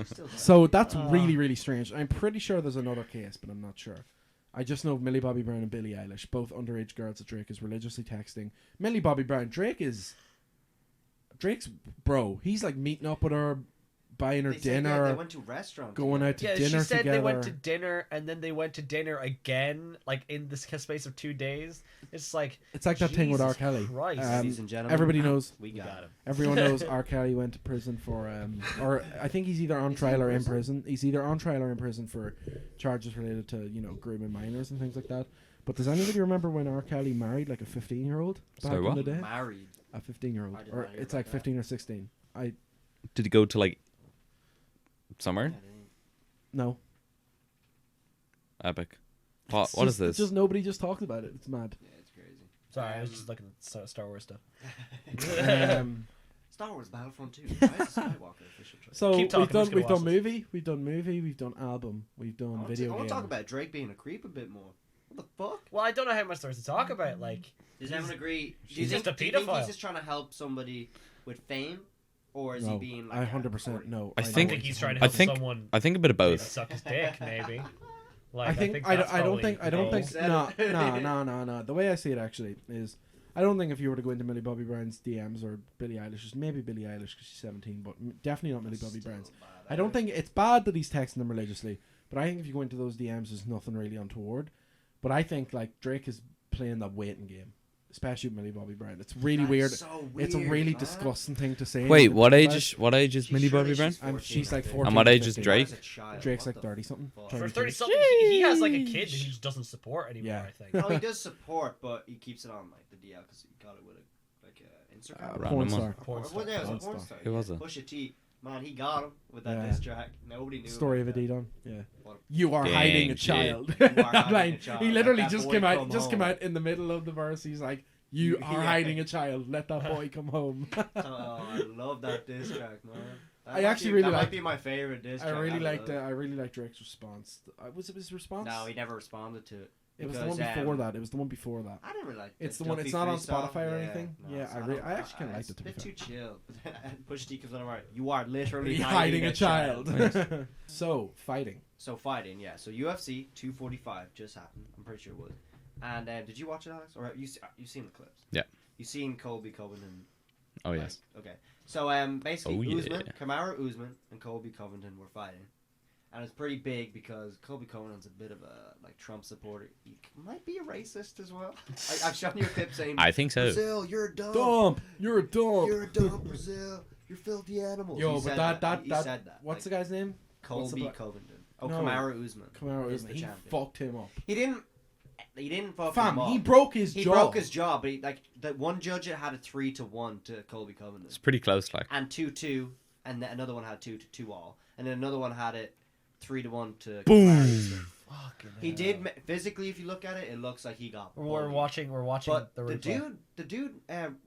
Still So that's really, really strange. I'm pretty sure there's another case, but I'm not sure. I just know Millie Bobby Brown and Billie Eilish, both underage girls that Drake is religiously texting. Millie Bobby Brown, Drake's bro. He's like meeting up with her, buying her They said, dinner, they went to restaurants. going out to yeah, dinner she said together. they went to dinner and then they went to dinner again, like in the space of 2 days. It's like It's like that thing with R. Jesus Kelly. Christ. Ladies and gentlemen, Everybody knows. we got him. Everyone knows R. Kelly went to prison for, or I think he's either on Is he trial in or in prison? prison. He's either on trial or in prison for charges related to, grooming minors and things like that. But does anybody remember when R. Kelly married like a 15-year-old back Sorry, in what? the day? Married. A 15-year-old, I did or not hear it's about like that. 15 or 16. Did he go to like somewhere? I didn't- No. Epic. It's What is just- this? it's just nobody just talks about it. It's mad. Yeah, it's crazy. Sorry, I was just looking at Star Wars stuff. Um, Star Wars Battlefront 2. Rise of Skywalker official trailer. So Keep talking, I'm just we've gonna done watch movie, we've done album, we've done video I want game. to talk about Drake being a creep a bit more. What the fuck? Well, I don't know how much there is to talk about. Like, Does everyone agree? Do he's just a do you think pedophile. he's just trying to help somebody with fame? Or is he No, being like I a 100% no. I I think- think he's trying to I help think- someone I think a bit of maybe both. suck his dick, maybe. Like, I think that's I don't probably think the goal. Said no it. no. The way I see it actually is, I don't think if you were to go into Millie Bobby Brown's DMs or Billie Eilish's, maybe Billie Eilish because she's 17, but definitely not Millie Bobby Brown's. I don't think it's bad that he's texting them religiously, but I think if you go into those DMs, there's nothing really untoward. But I think like Drake is playing that waiting game, especially with Millie Bobby Brown. It's really weird. So It's a really man. disgusting thing to say. Wait, in what the age podcast. is what age is Millie Bobby Brown? She's like 14. And what age is 15. Drake? Drake's like 30 something. For 30 something, he has like a kid that he just doesn't support anymore. Yeah. I think. No, he does support, but he keeps it on like the DL because he got it with Instagram. Random Porn one. star. Porn Well, yeah, it was a Porn porn star. star. Who was it? Pusha T. Man, he got him with that Yeah. diss track. Nobody knew. Story of about a that. Didon. Yeah. What You are Dang hiding a shit. child. You are That hiding line. a child. He Let literally that just boy came out. come Just came home. out in the middle of the verse. He's like, "You are Yeah. hiding a child. Let that boy come home." Oh, I love that diss track, man. I actually really that like- might be my favorite diss I track. really love liked. it. I really liked Drake's response. Was it his response? No, he never responded to it. It was the one because, before that. It was the one before that. I didn't really like It's the the one. Duffy It's not on freestyle. Spotify or anything. No, Yeah, it's I not really. on- I actually kind of liked it's it. To a be bit fair. too chill. And Push T comes on right. You are literally Hiding a child. So fighting. So fighting, yeah. So UFC 245 just happened. I'm pretty sure it was. And did you watch it, Alex? Or you seen the clips? Yeah. You seen Colby Covington? Oh yes. Okay. So basically, Oh, yeah. Usman, Kamaru Usman, and Colby Covington were fighting, and it's pretty big because Colby Covington's a bit of a like Trump supporter. He might be a racist as well. I've shown you a clip saying, I think so. Brazil, you're a dumb. Dump. You're a dump. You're a dumb Brazil. You're filthy animals. Yo, He but said he that. said that. What's the guy's name? what's the Colby bla- Covington? Oh, No. Kamaru Usman. Kamaru is Usman. the He champion. fucked him up. He didn't fuck Fam, him up. he broke his He jaw. broke his jaw, but the one judge had it 3-1 to Colby Covington, It's pretty close, like. and 2-2, and then another one had 2 all, and then another one had it 3-1 to. Boom. Kamaru Usman. Fucking He hell. did physically. If you look at it, it looks like he got. We're bullied. watching. But the the replay. dude,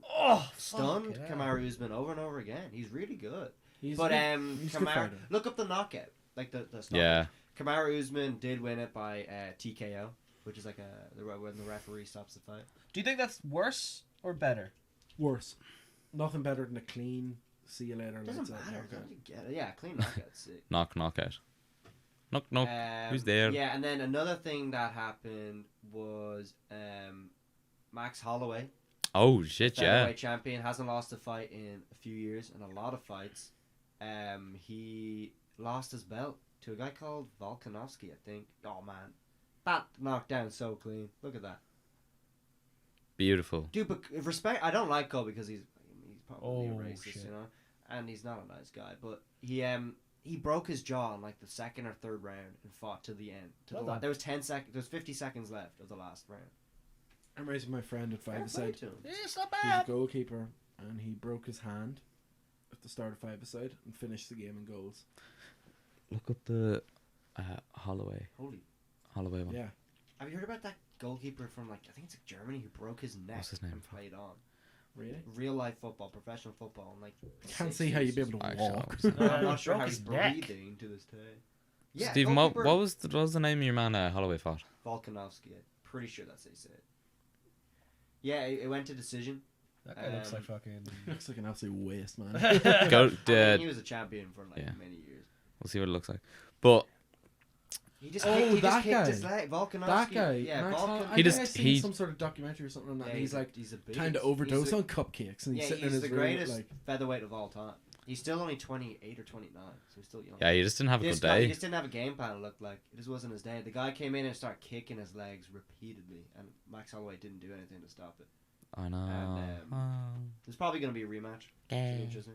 Oh, stunned fucking hell. Kamaru Usman over and over again. He's really good. He's But good. He's a good Kamaru, fighter. look up the knockout, like the stoppage. Yeah. Kamaru Usman did win it by TKO, which is like when the referee stops the fight. Do you think that's worse or better? Worse. Nothing better than a clean. See you later. Doesn't let's matter. knockout. You get it. Yeah, clean knockout. Sick. Knockout. Knock. Who's there? Yeah, and then another thing that happened was Max Holloway, Oh shit, yeah. featherweight champion, hasn't lost a fight in a few years, and a lot of fights. He lost his belt to a guy called Volkanovski, I think. Oh man, that knockdown so clean. Look at that, Beautiful. dude. But respect. I don't like Cole because he's probably a Oh, racist, shit. you know, and he's not a nice guy. But he broke his jaw in like the second or third round and fought to the end. Well done. There was 10 seconds. There was 50 seconds left of the last round. I'm raising my friend at Fair play five-a-side. to him. It's not He's a bad. goalkeeper, and he broke his hand at the start of five-a-side and finished the game in goals. Look up the Holloway Holy. one. Yeah. Have you heard about that goalkeeper from like I think it's like Germany who broke his neck What's his name? and played on Really? real life football, professional football, and like Can't 6 see how years. you'd be able to Actually, walk. I No, I'm not sure Broke how his he's neck. breathing to this day. Yeah, Stephen, what goalkeeper was the name of your man Holloway fought? Volkanovski. I'm pretty sure that's how you say it. Yeah, it went to decision. That guy looks like Um, fucking. Looks like an absolute waste, man. Go. I mean, he was a champion for like yeah. many years. We'll see what it looks like. But He just Oh, kicked, he that just kicked guy. his leg. Volkanovski. That guy. Yeah, Max Holloway, Volkan. I He think just- I've seen he- some sort of documentary or something on that. Yeah, and he's like he's a beast. trying to He's overdose the- on cupcakes, and he's Yeah, sitting he's in the his room greatest like. featherweight of all time. He's still only 28 or 29, so he's still young. yeah, he just didn't have a This good guy, he day. just didn't have a game plan, it looked like. It just wasn't his day. The guy came in and started kicking his legs repeatedly, and Max Holloway didn't do anything to stop it. I know. And, There's probably going to be a rematch. Should be interesting.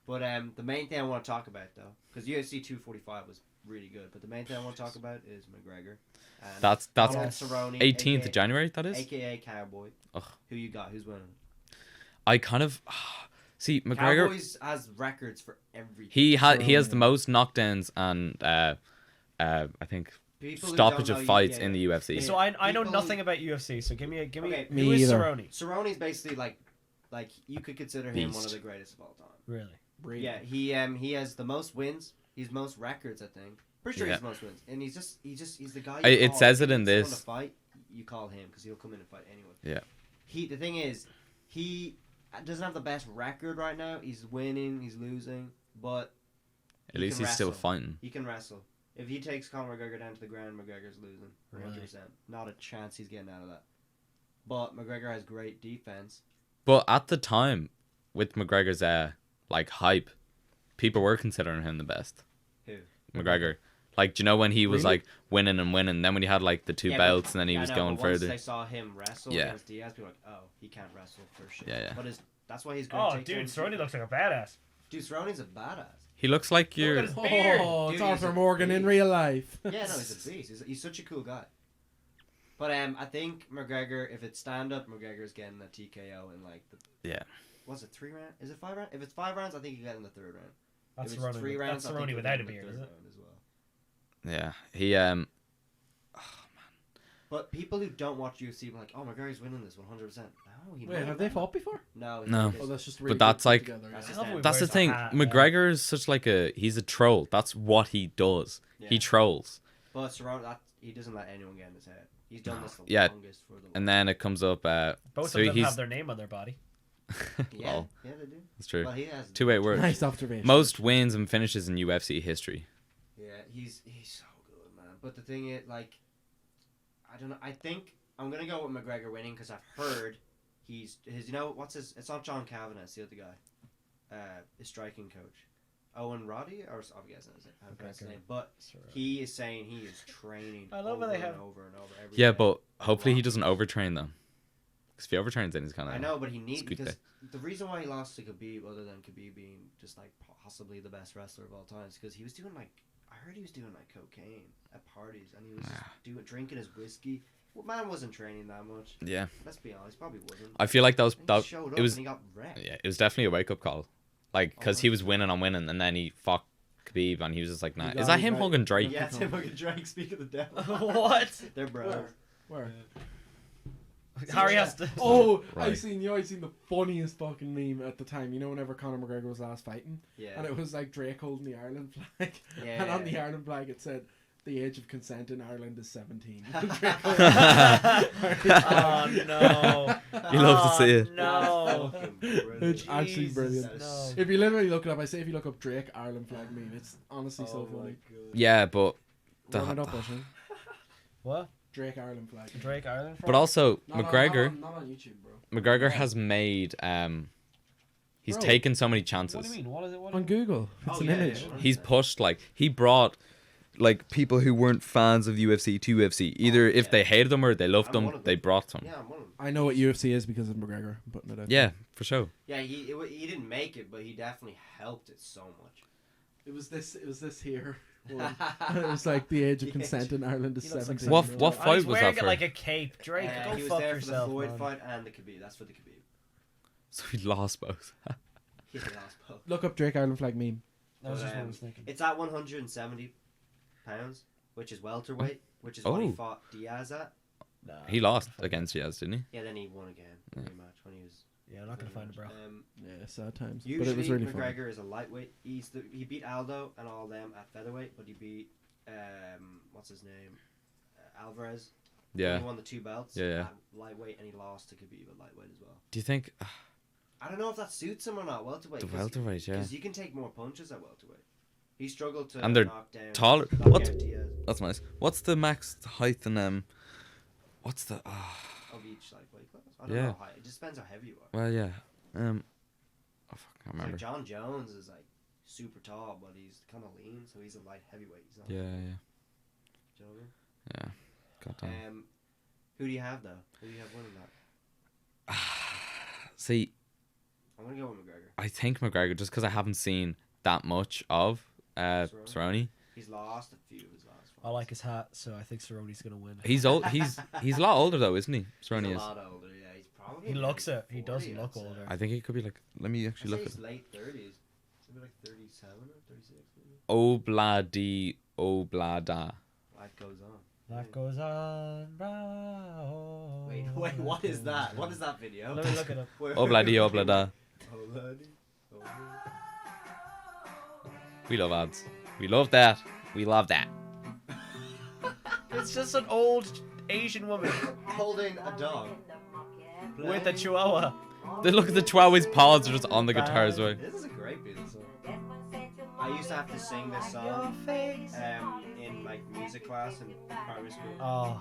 But the main thing I want to talk about, though, because UFC 245 was really good, but the main thing I want to talk about is McGregor. And That's Donald Cerrone, 18th aka of January. That is. AKA Cowboy. Ugh. Who you got? Who's winning? I kind of see McGregor. Cowboys has records for everything. He has Cerrone. the most knockdowns and I think People who stoppage don't of know, fights yeah, in the UFC. So I know People- nothing about UFC. So give me Okay, who is either. Cerrone? Cerrone's basically like Like you could consider him one of Beast. the greatest of all time. Really? Yeah, he has the most wins. He's most records, I think. Pretty sure Yeah. he's the most wins, and he's the guy. It call. says If it in you want this. to fight, you call him because he'll come in and fight anyone. Yeah. The thing is, he doesn't have the best record right now. He's winning, he's losing, but At least he's still fighting. He can wrestle. If he takes Conor McGregor down to the ground, McGregor's losing. 100%. Really? Not a chance he's getting out of that. But McGregor has great defense. But at the time, with McGregor's like hype, people were considering him the best. Who? McGregor. Like, do you know when he was Really? like winning and winning? Then when he had like the two belts, and then he was going but further. Once they saw him wrestle Yeah. against Diaz, people were like, oh, he can't wrestle for shit. Yeah, yeah. But that's why he's great. Oh, dude, Cerrone looks like a badass. Dude, Cerrone's a badass. He looks like Look you're. at his beard. Oh, it's Dude, he's Arthur a Morgan in beast. real life. Yeah, no, he's a beast. He's such a cool guy. But I think McGregor, if it's stand up, McGregor's getting a TKO in like the. Yeah. Was it 3 rounds? Is it 5 rounds? If it's 5 rounds, I think you get in the 3rd round. That's If it's 3 Cerrone. rounds, That's I think Cerrone he'll without get a in the beard, 3rd is it? round as well. Yeah. He But people who don't watch UFC are like, oh, McGregor's winning this 100%. No, he Wait, might have they win. fought before? No. No. Oh, that's just But really that's good like- together, That's yeah. just how That's the wears a thing. hat, McGregor is such like he's a troll. That's what he does. Yeah. He trolls. But Cerrone, he doesn't let anyone get in his head. He's done this the Yeah. longest for the And then it comes up. Both so of them he's. have their name on their body. Yeah, Lol. yeah, they do. That's true. Well, he has 2-8 words. Nice observation. Most wins and finishes in UFC history. Yeah, he's so good, man. But the thing is, like, I don't know. I think I'm gonna go with McGregor winning because I've heard his. You know what's his? It's not John Kavanagh. It's the other guy. His striking coach, Owen Roddy, or I guess how to pronounce his name. But he is saying he is training. I love over how they and have- over and over every Yeah, day. but hopefully he Rock. doesn't overtrain them. Because if he overtrains, then he's kind of. I know, but he needs Scoot because the reason why he lost to Khabib, other than Khabib being just like possibly the best wrestler of all time, is because he was doing like I heard he was doing like cocaine at parties, and he was just drinking his whiskey. Well, man wasn't training that much. Yeah, Let's be honest, probably wasn't. I feel like that was And he that. showed up It was. and he got wrecked. Yeah, it was definitely a wake up call. Like, because he was 100%. winning on winning, and then he fought Khabib, and he was just like, nah. You Is got that it him right. hugging Drake? Yeah, it's him fucking Drake. Speak of the devil. What? They're bros. Where? Harry has to. Oh, Right. I seen the funniest fucking meme at the time. You know, whenever Conor McGregor was last fighting, Yeah. and it was like Drake holding the Ireland flag, Yeah. and on the Ireland flag it said, "The age of consent in Ireland is 17." Oh no! You love to see it. No. Fucking brilliant. It's actually Jesus, brilliant. no. If you literally look it up, I say if you look up Drake Ireland flag meme, it's honestly Oh so my funny. God. Yeah, but Run it up, Ocean. What? Drake Ireland flag. Drake Ireland? but also Not on- McGregor. not on YouTube, bro. McGregor has made he's Bro. taken so many chances. What do you mean? What is it? What On is it? Google, it's Oh, an yeah, image. yeah. He's pushed he brought people who weren't fans of UFC to UFC. Either if yeah. they hated them or they loved I'm one them, of they them. brought them. Yeah, I'm one of them. I know what UFC is because of McGregor. I'm putting it out. Yeah, for sure. Yeah, he didn't make it, but he definitely helped it so much. It was this here. one. It was like the age of The consent age. in Ireland is He looks like 17. What Oh, fight he's was wearing that it for? like a cape. Drake, go he was fuck there yourself, for the Floyd man. fight and the Khabib. That's for the Khabib. So he lost both. He lost both. Look up Drake Ireland flag meme. That was just what I Um, was thinking. It's at 170 pounds, which is welterweight, which is what he Oh. fought Diaz at. Nah, He lost against Diaz, didn't he? Yeah, then he won again Yeah. pretty much when he was. Yeah, I'm not gonna find it, bro. Yeah, sad times. Usually, but it was really fun. McGregor is a lightweight. He beat Aldo and all them at featherweight, but he beat what's his name, Alvarez. Yeah. He won the 2 belts. Yeah, yeah. At lightweight, and he lost to Khabib at lightweight as well. Do you think I don't know if that suits him or not. Welterweight. the welterweight? Yeah, Because you can take more punches at welterweight. He struggled to And they're knock down. taller. knock What? out Diaz that's nice. What's the max height in What's the? of each like weight class. I don't Yeah. know. How, it just depends how heavy you are. Well, yeah. Oh fuck, I can't Like remember. John Jones is like super tall, but he's kind of lean, so he's a light heavyweight. He's not. Yeah, Do yeah, you know what I yeah. God damn. mean? Who do you have though? Who do you have winning that? See, I'm gonna go with McGregor. I think McGregor, just because I haven't seen that much of Cerrone. He's lost a few of his last fights. I like his hat, so I think Cerrone's gonna win. He's old. He's a lot older though, isn't he? He's Cerrone a is. lot older. Yeah, he's probably. He in looks his it. He doesn't 40, look I'd say. older. I think he could be like. Let me actually I'd look say at. he's late 30s. Maybe like 37 or 36. Maybe. Obladi Oblada. Life goes on. Life goes on. Round. Wait, what is that? What is that video? Let me look it up. Obladi oblada. Obladi. We love ads. We love that. We love that. It's just an old Asian woman Holding a dog. with a chihuahua. They look at the Chihuahua's paws are just on the guitar as well. This is a great bit of song. I used to have to sing this song in like music class in primary school. Oh.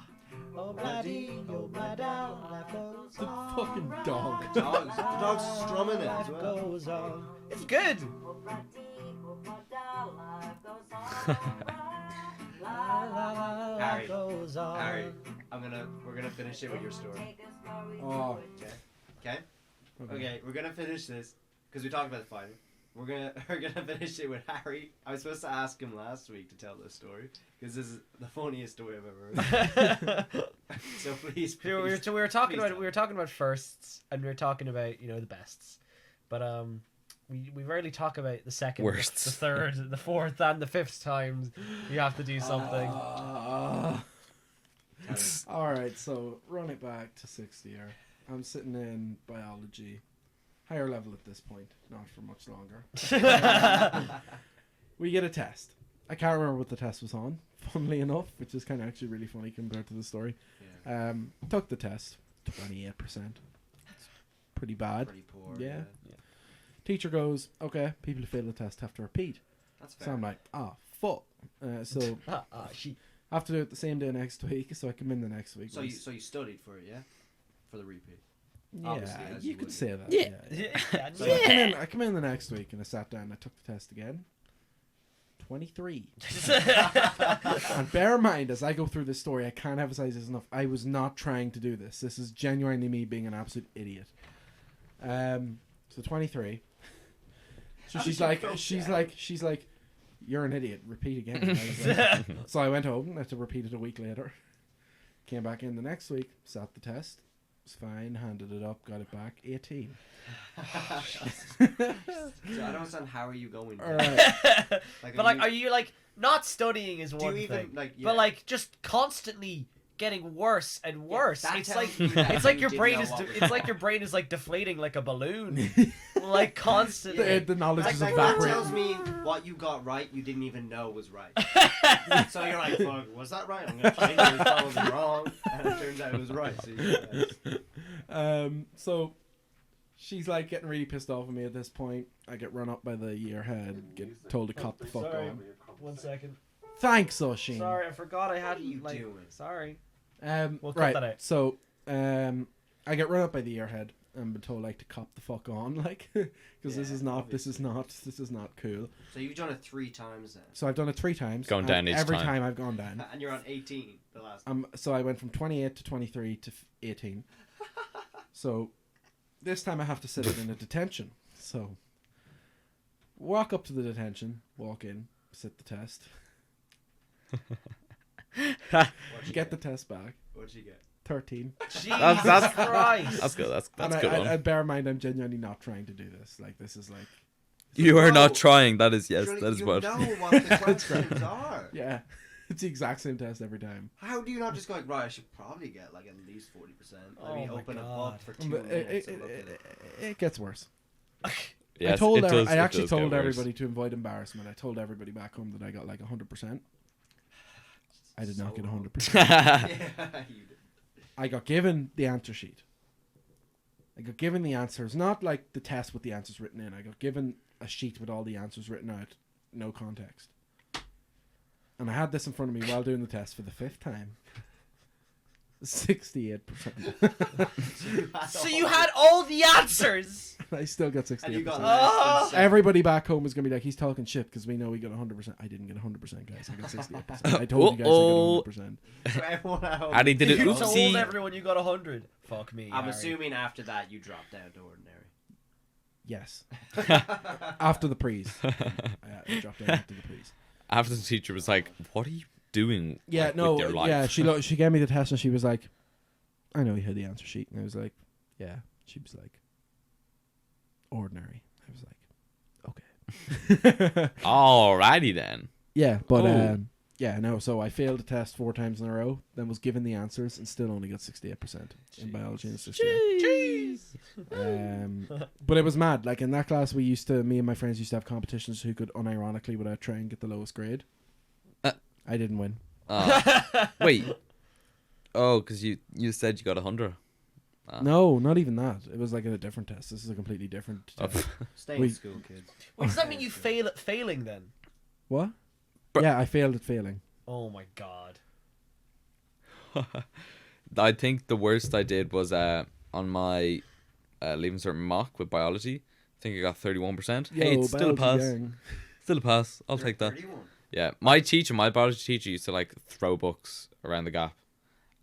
Oh, bloody, oh, bloody, life goes The on. fucking dog. The dog's strumming it as Life well. goes on. It's good. Harry, goes on. Harry, we're gonna finish it with your story. Oh, Okay? Okay, we're gonna finish this because we talked about the fighting. We're gonna finish it with Harry. I was supposed to ask him last week to tell this story because this is the funniest story I've ever heard. So please, we were talking about firsts, and we were talking about the bests, but we rarely talk about the second, Worsts. the third, the fourth, and the fifth times you have to do something. all right, so run it back to 6th year. I'm sitting in biology, higher level at this point, not for much longer. We get a test. I can't remember what the test was on, funnily enough, which is kind of actually really funny compared to the story. Yeah. Took the test, 28%. It's pretty bad. Pretty poor. Yeah. Teacher goes, okay, people who fail the test have to repeat. That's fair. So I'm like, fuck. So She. I have to do it the same day next week, so I come in the next week. So you studied for it, yeah? For the repeat. yeah, obviously, as you you could would. say that. Yeah. Yeah. So I come in the next week and I sat down and I took the test again. 23. And bear in mind, as I go through this story, I can't emphasize this enough. I was not trying to do this. This is genuinely me being an absolute idiot. So 23. So she's like, you're an idiot. Repeat again. And I was like, so I went home and had to repeat it a week later. Came back in the next week, sat the test. Was fine, handed it up, got it back. 18. So I don't understand how are you going. All right. But like, are you like not studying is do one you even thing, like? Yeah. but like just constantly getting worse and worse. that it's tells like me that it's like you your didn't brain know is what was it's like your brain is like deflating like a balloon, like constantly. The knowledge Like, is that evaporating. tells me what you got right, you didn't even know was right. So you're like, fuck, was that right? I'm gonna change it. It's probably wrong, and it turns out it was right. So So she's like getting really pissed off at me at this point. I get run up by the year head, get told to cop the fuck Sorry. on. 1 second. Thanks, Oshin. Sorry, I forgot I What are hadn't you like. doing? Sorry. We'll cut right. that out. So I get run up by the airhead and been told like to cop the fuck on, like, because this Yeah, is not cool. So you've done it 3 times then, So I've done it 3 times. Gone and down each every time. I've gone down. and you're on 18 the last. So I went from 28 to 23 to 18. So this time I have to sit in a detention. So walk up to the detention, walk in, sit the test, get the test back. What'd you get? 13. Jesus That's- Christ. That's good. That's And good one. I bear in mind, I'm genuinely not trying to do this. Like, this is like, You are No. not trying. That is yes. Surely That is you what. know what the questions are. yeah, it's the exact same test every time. How do you not just go like, right, I should probably get like at least 40%. Let me Oh my open a God. book for 2 But minutes and look at it. it gets worse. Yes, I told it does, I it actually does get told worse. everybody to avoid embarrassment. I told everybody back home that I got like 100%. I did not So get wrong. 100%. Yeah, you did. I got given the answer sheet. I got given the answers, not like the test with the answers written in. I got given a sheet with all the answers written out, no context. And I had this in front of me while doing the test for the 5th time. 68%. So you had all the answers. I still got And you 68%. got Oh! less than Everybody back home is going to be like, he's talking shit because we know we got 100%. I didn't get 100%, guys. I got 68%. I told you guys Uh-oh. I got 100%. So everyone at home. And he did it. You told Oopsie. everyone you got 100. Fuck me. I'm Harry. assuming after that you dropped down to ordinary. Yes. After the prees. I dropped down after the prees. After the teacher was like, "What are you doing? Yeah, like, no, with your life?" yeah. She gave me the test and she was like, "I know you had the answer sheet," and I was like, "Yeah." She was like, "Ordinary." I was like, "Okay." Alrighty then. Yeah, but Oh. Yeah, no. So I failed the test 4 times in a row, then was given the answers, and still only got 68% in biology and statistics. But it was mad. Like in that class, me and my friends used to have competitions who could unironically, without trying, get the lowest grade. I didn't win. Wait. Oh, because you said you got 100. No, not even that. It was like in a different test. This is a completely different test. Stay in school, kids. Wait, does that mean you fail at failing then? What? But- Yeah, I failed at failing. Oh my god. I think the worst I did was on my leaving cert mock with biology. I think I got 31%. Hey, it's still a pass. Still a pass. I'll take that. 31. Yeah, my biology teacher used to like throw books around the gap,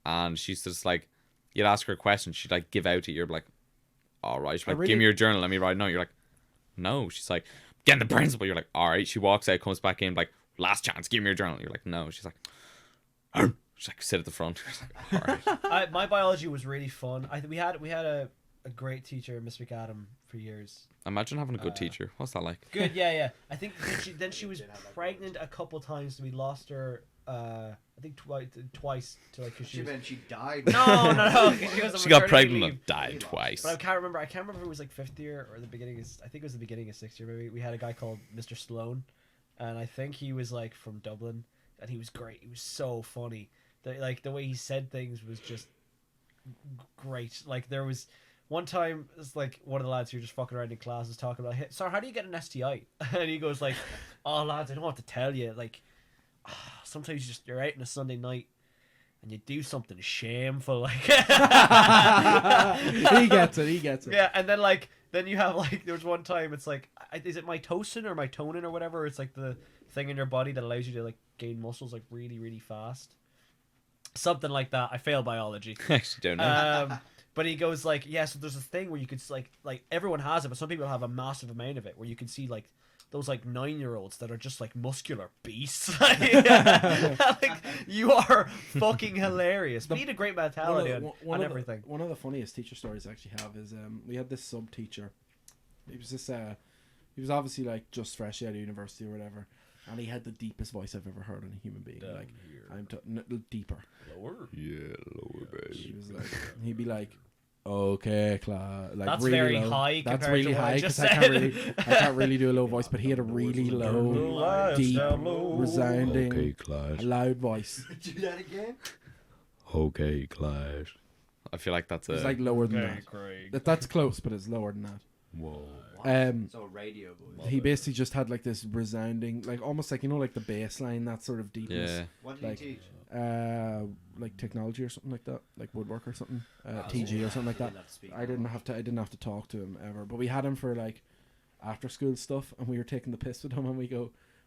and she used to just like, you'd ask her a question, she'd like give out to you, you're like, all right, she's like, give me your journal, let me write. No, you're like, no. She's like, get the principal. You're like, all right. She walks out, comes back in, like, last chance, give me your journal. You're like, no. She's like, arr. She's like, sit at the front. Like, all right. My biology was really fun. We had a great teacher, Miss McAdam, for years. Imagine having a good teacher. What's that like? Good, yeah. I think then she was pregnant a couple times. We lost her. I think twice to like because She died. No. 'Cause she was on She got maternity pregnant leave. and died twice. But I can't remember if it was like 5th year or the beginning. I think it was the beginning of 6th year. Maybe we had a guy called Mr. Sloan, and I think he was like from Dublin, and he was great. He was so funny. The way he said things was just great. Like there was one time, it's like one of the lads who were just fucking around in class was talking about, hey, sorry, how do you get an STI? And he goes like, oh lads, I don't have to tell you. Like sometimes you're out on a Sunday night and you do something shameful. Like He gets it. yeah, and then you have like there was one time it's like, is it mitosin or mitonin or whatever? It's like the thing in your body that allows you to like gain muscles like really really fast. Something like that. I failed biology. I actually don't know. But he goes like, yeah, so there's this thing where you could like everyone has it, but some people have a massive amount of it where you can see like those like 9-year-olds that are just like muscular beasts. Like, you are fucking hilarious. But you had a great mentality on everything. One of the funniest teacher stories I actually have is we had this sub teacher. He was obviously like just fresh out of university or whatever, and he had the deepest voice I've ever heard in a human being. Down like here. Deeper. Lower. Yeah, lower baby. He was like, he'd be like, okay, class. Like That's really very low. high That's compared really to what I high just I said. can't really do a low voice, but he had a really low, deep, resounding, Okay, class. loud voice. Do that again. Okay, class. I feel like that's It's a like lower than that. Craig. That's close, but it's lower than that. whoa. So radio voice. He basically just had like this resounding, like almost like like the bass line, that sort of deepness. Yeah. What did like- he teach? Like technology or something like that, like woodwork or something, TG or something like that. I didn't have to talk to him ever, but we had him for like after school stuff, and we were taking the piss with him, and we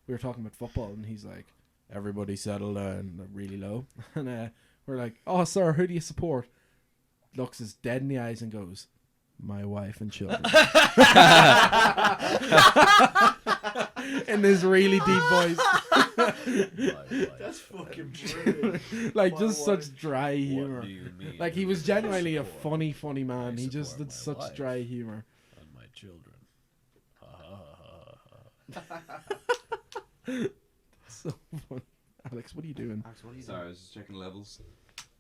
were talking about football, and he's like, everybody settle down, like, really low, and we're like, oh sir, who do you support? Looks us dead in the eyes and goes, my wife and children. In this really deep voice. That's fucking true. Like My just wife. such dry humor. Do you mean? Like he was genuinely a funny man. He just did support my such wife. dry humor. And my children. Ha, ha, ha, ha. So fun. Alex, what are you doing? Max, what are you Sorry, I doing? was just checking levels.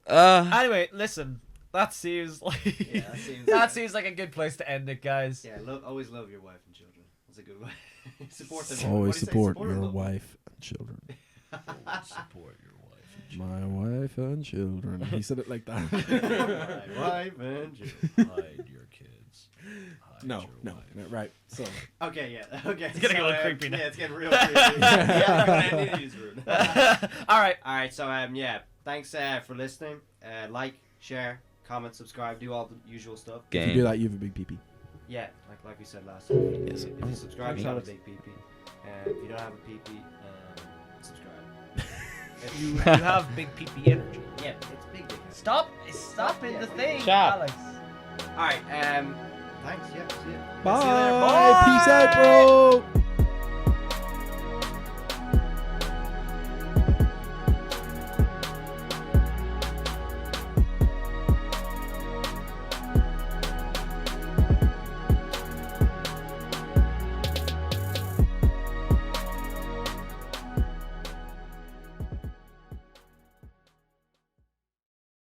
Anyway, listen. That seems like Yeah, that seems- that seems like a good place to end it, guys. Yeah, always love your wife and children. That's a good way. Support them. Always What do you say? support or your love them? wife and children. Support your wife. My wife and children. He said it like that. My wife and children. Hide your kids. Hide No, your no, wife. no, right. So Okay, yeah. Okay. It's getting a little creepy now. Yeah, it's getting real creepy. Yeah, we're gonna end it. It's rude. All right. Alright, so yeah. Thanks for listening. Like, share, comment, subscribe, do all the usual stuff. if you do that, you have a big pee-pee. Yeah, like we said last time. Yes. If you subscribe, Thanks, you have a Alex. big PP. If you don't have a PP, subscribe. You have big PP energy. Yeah, it's big dick. Stop in the thing, Shut. Alex. Alright, thanks, yeah, see ya. Bye. See you later. Bye. Peace out, bro.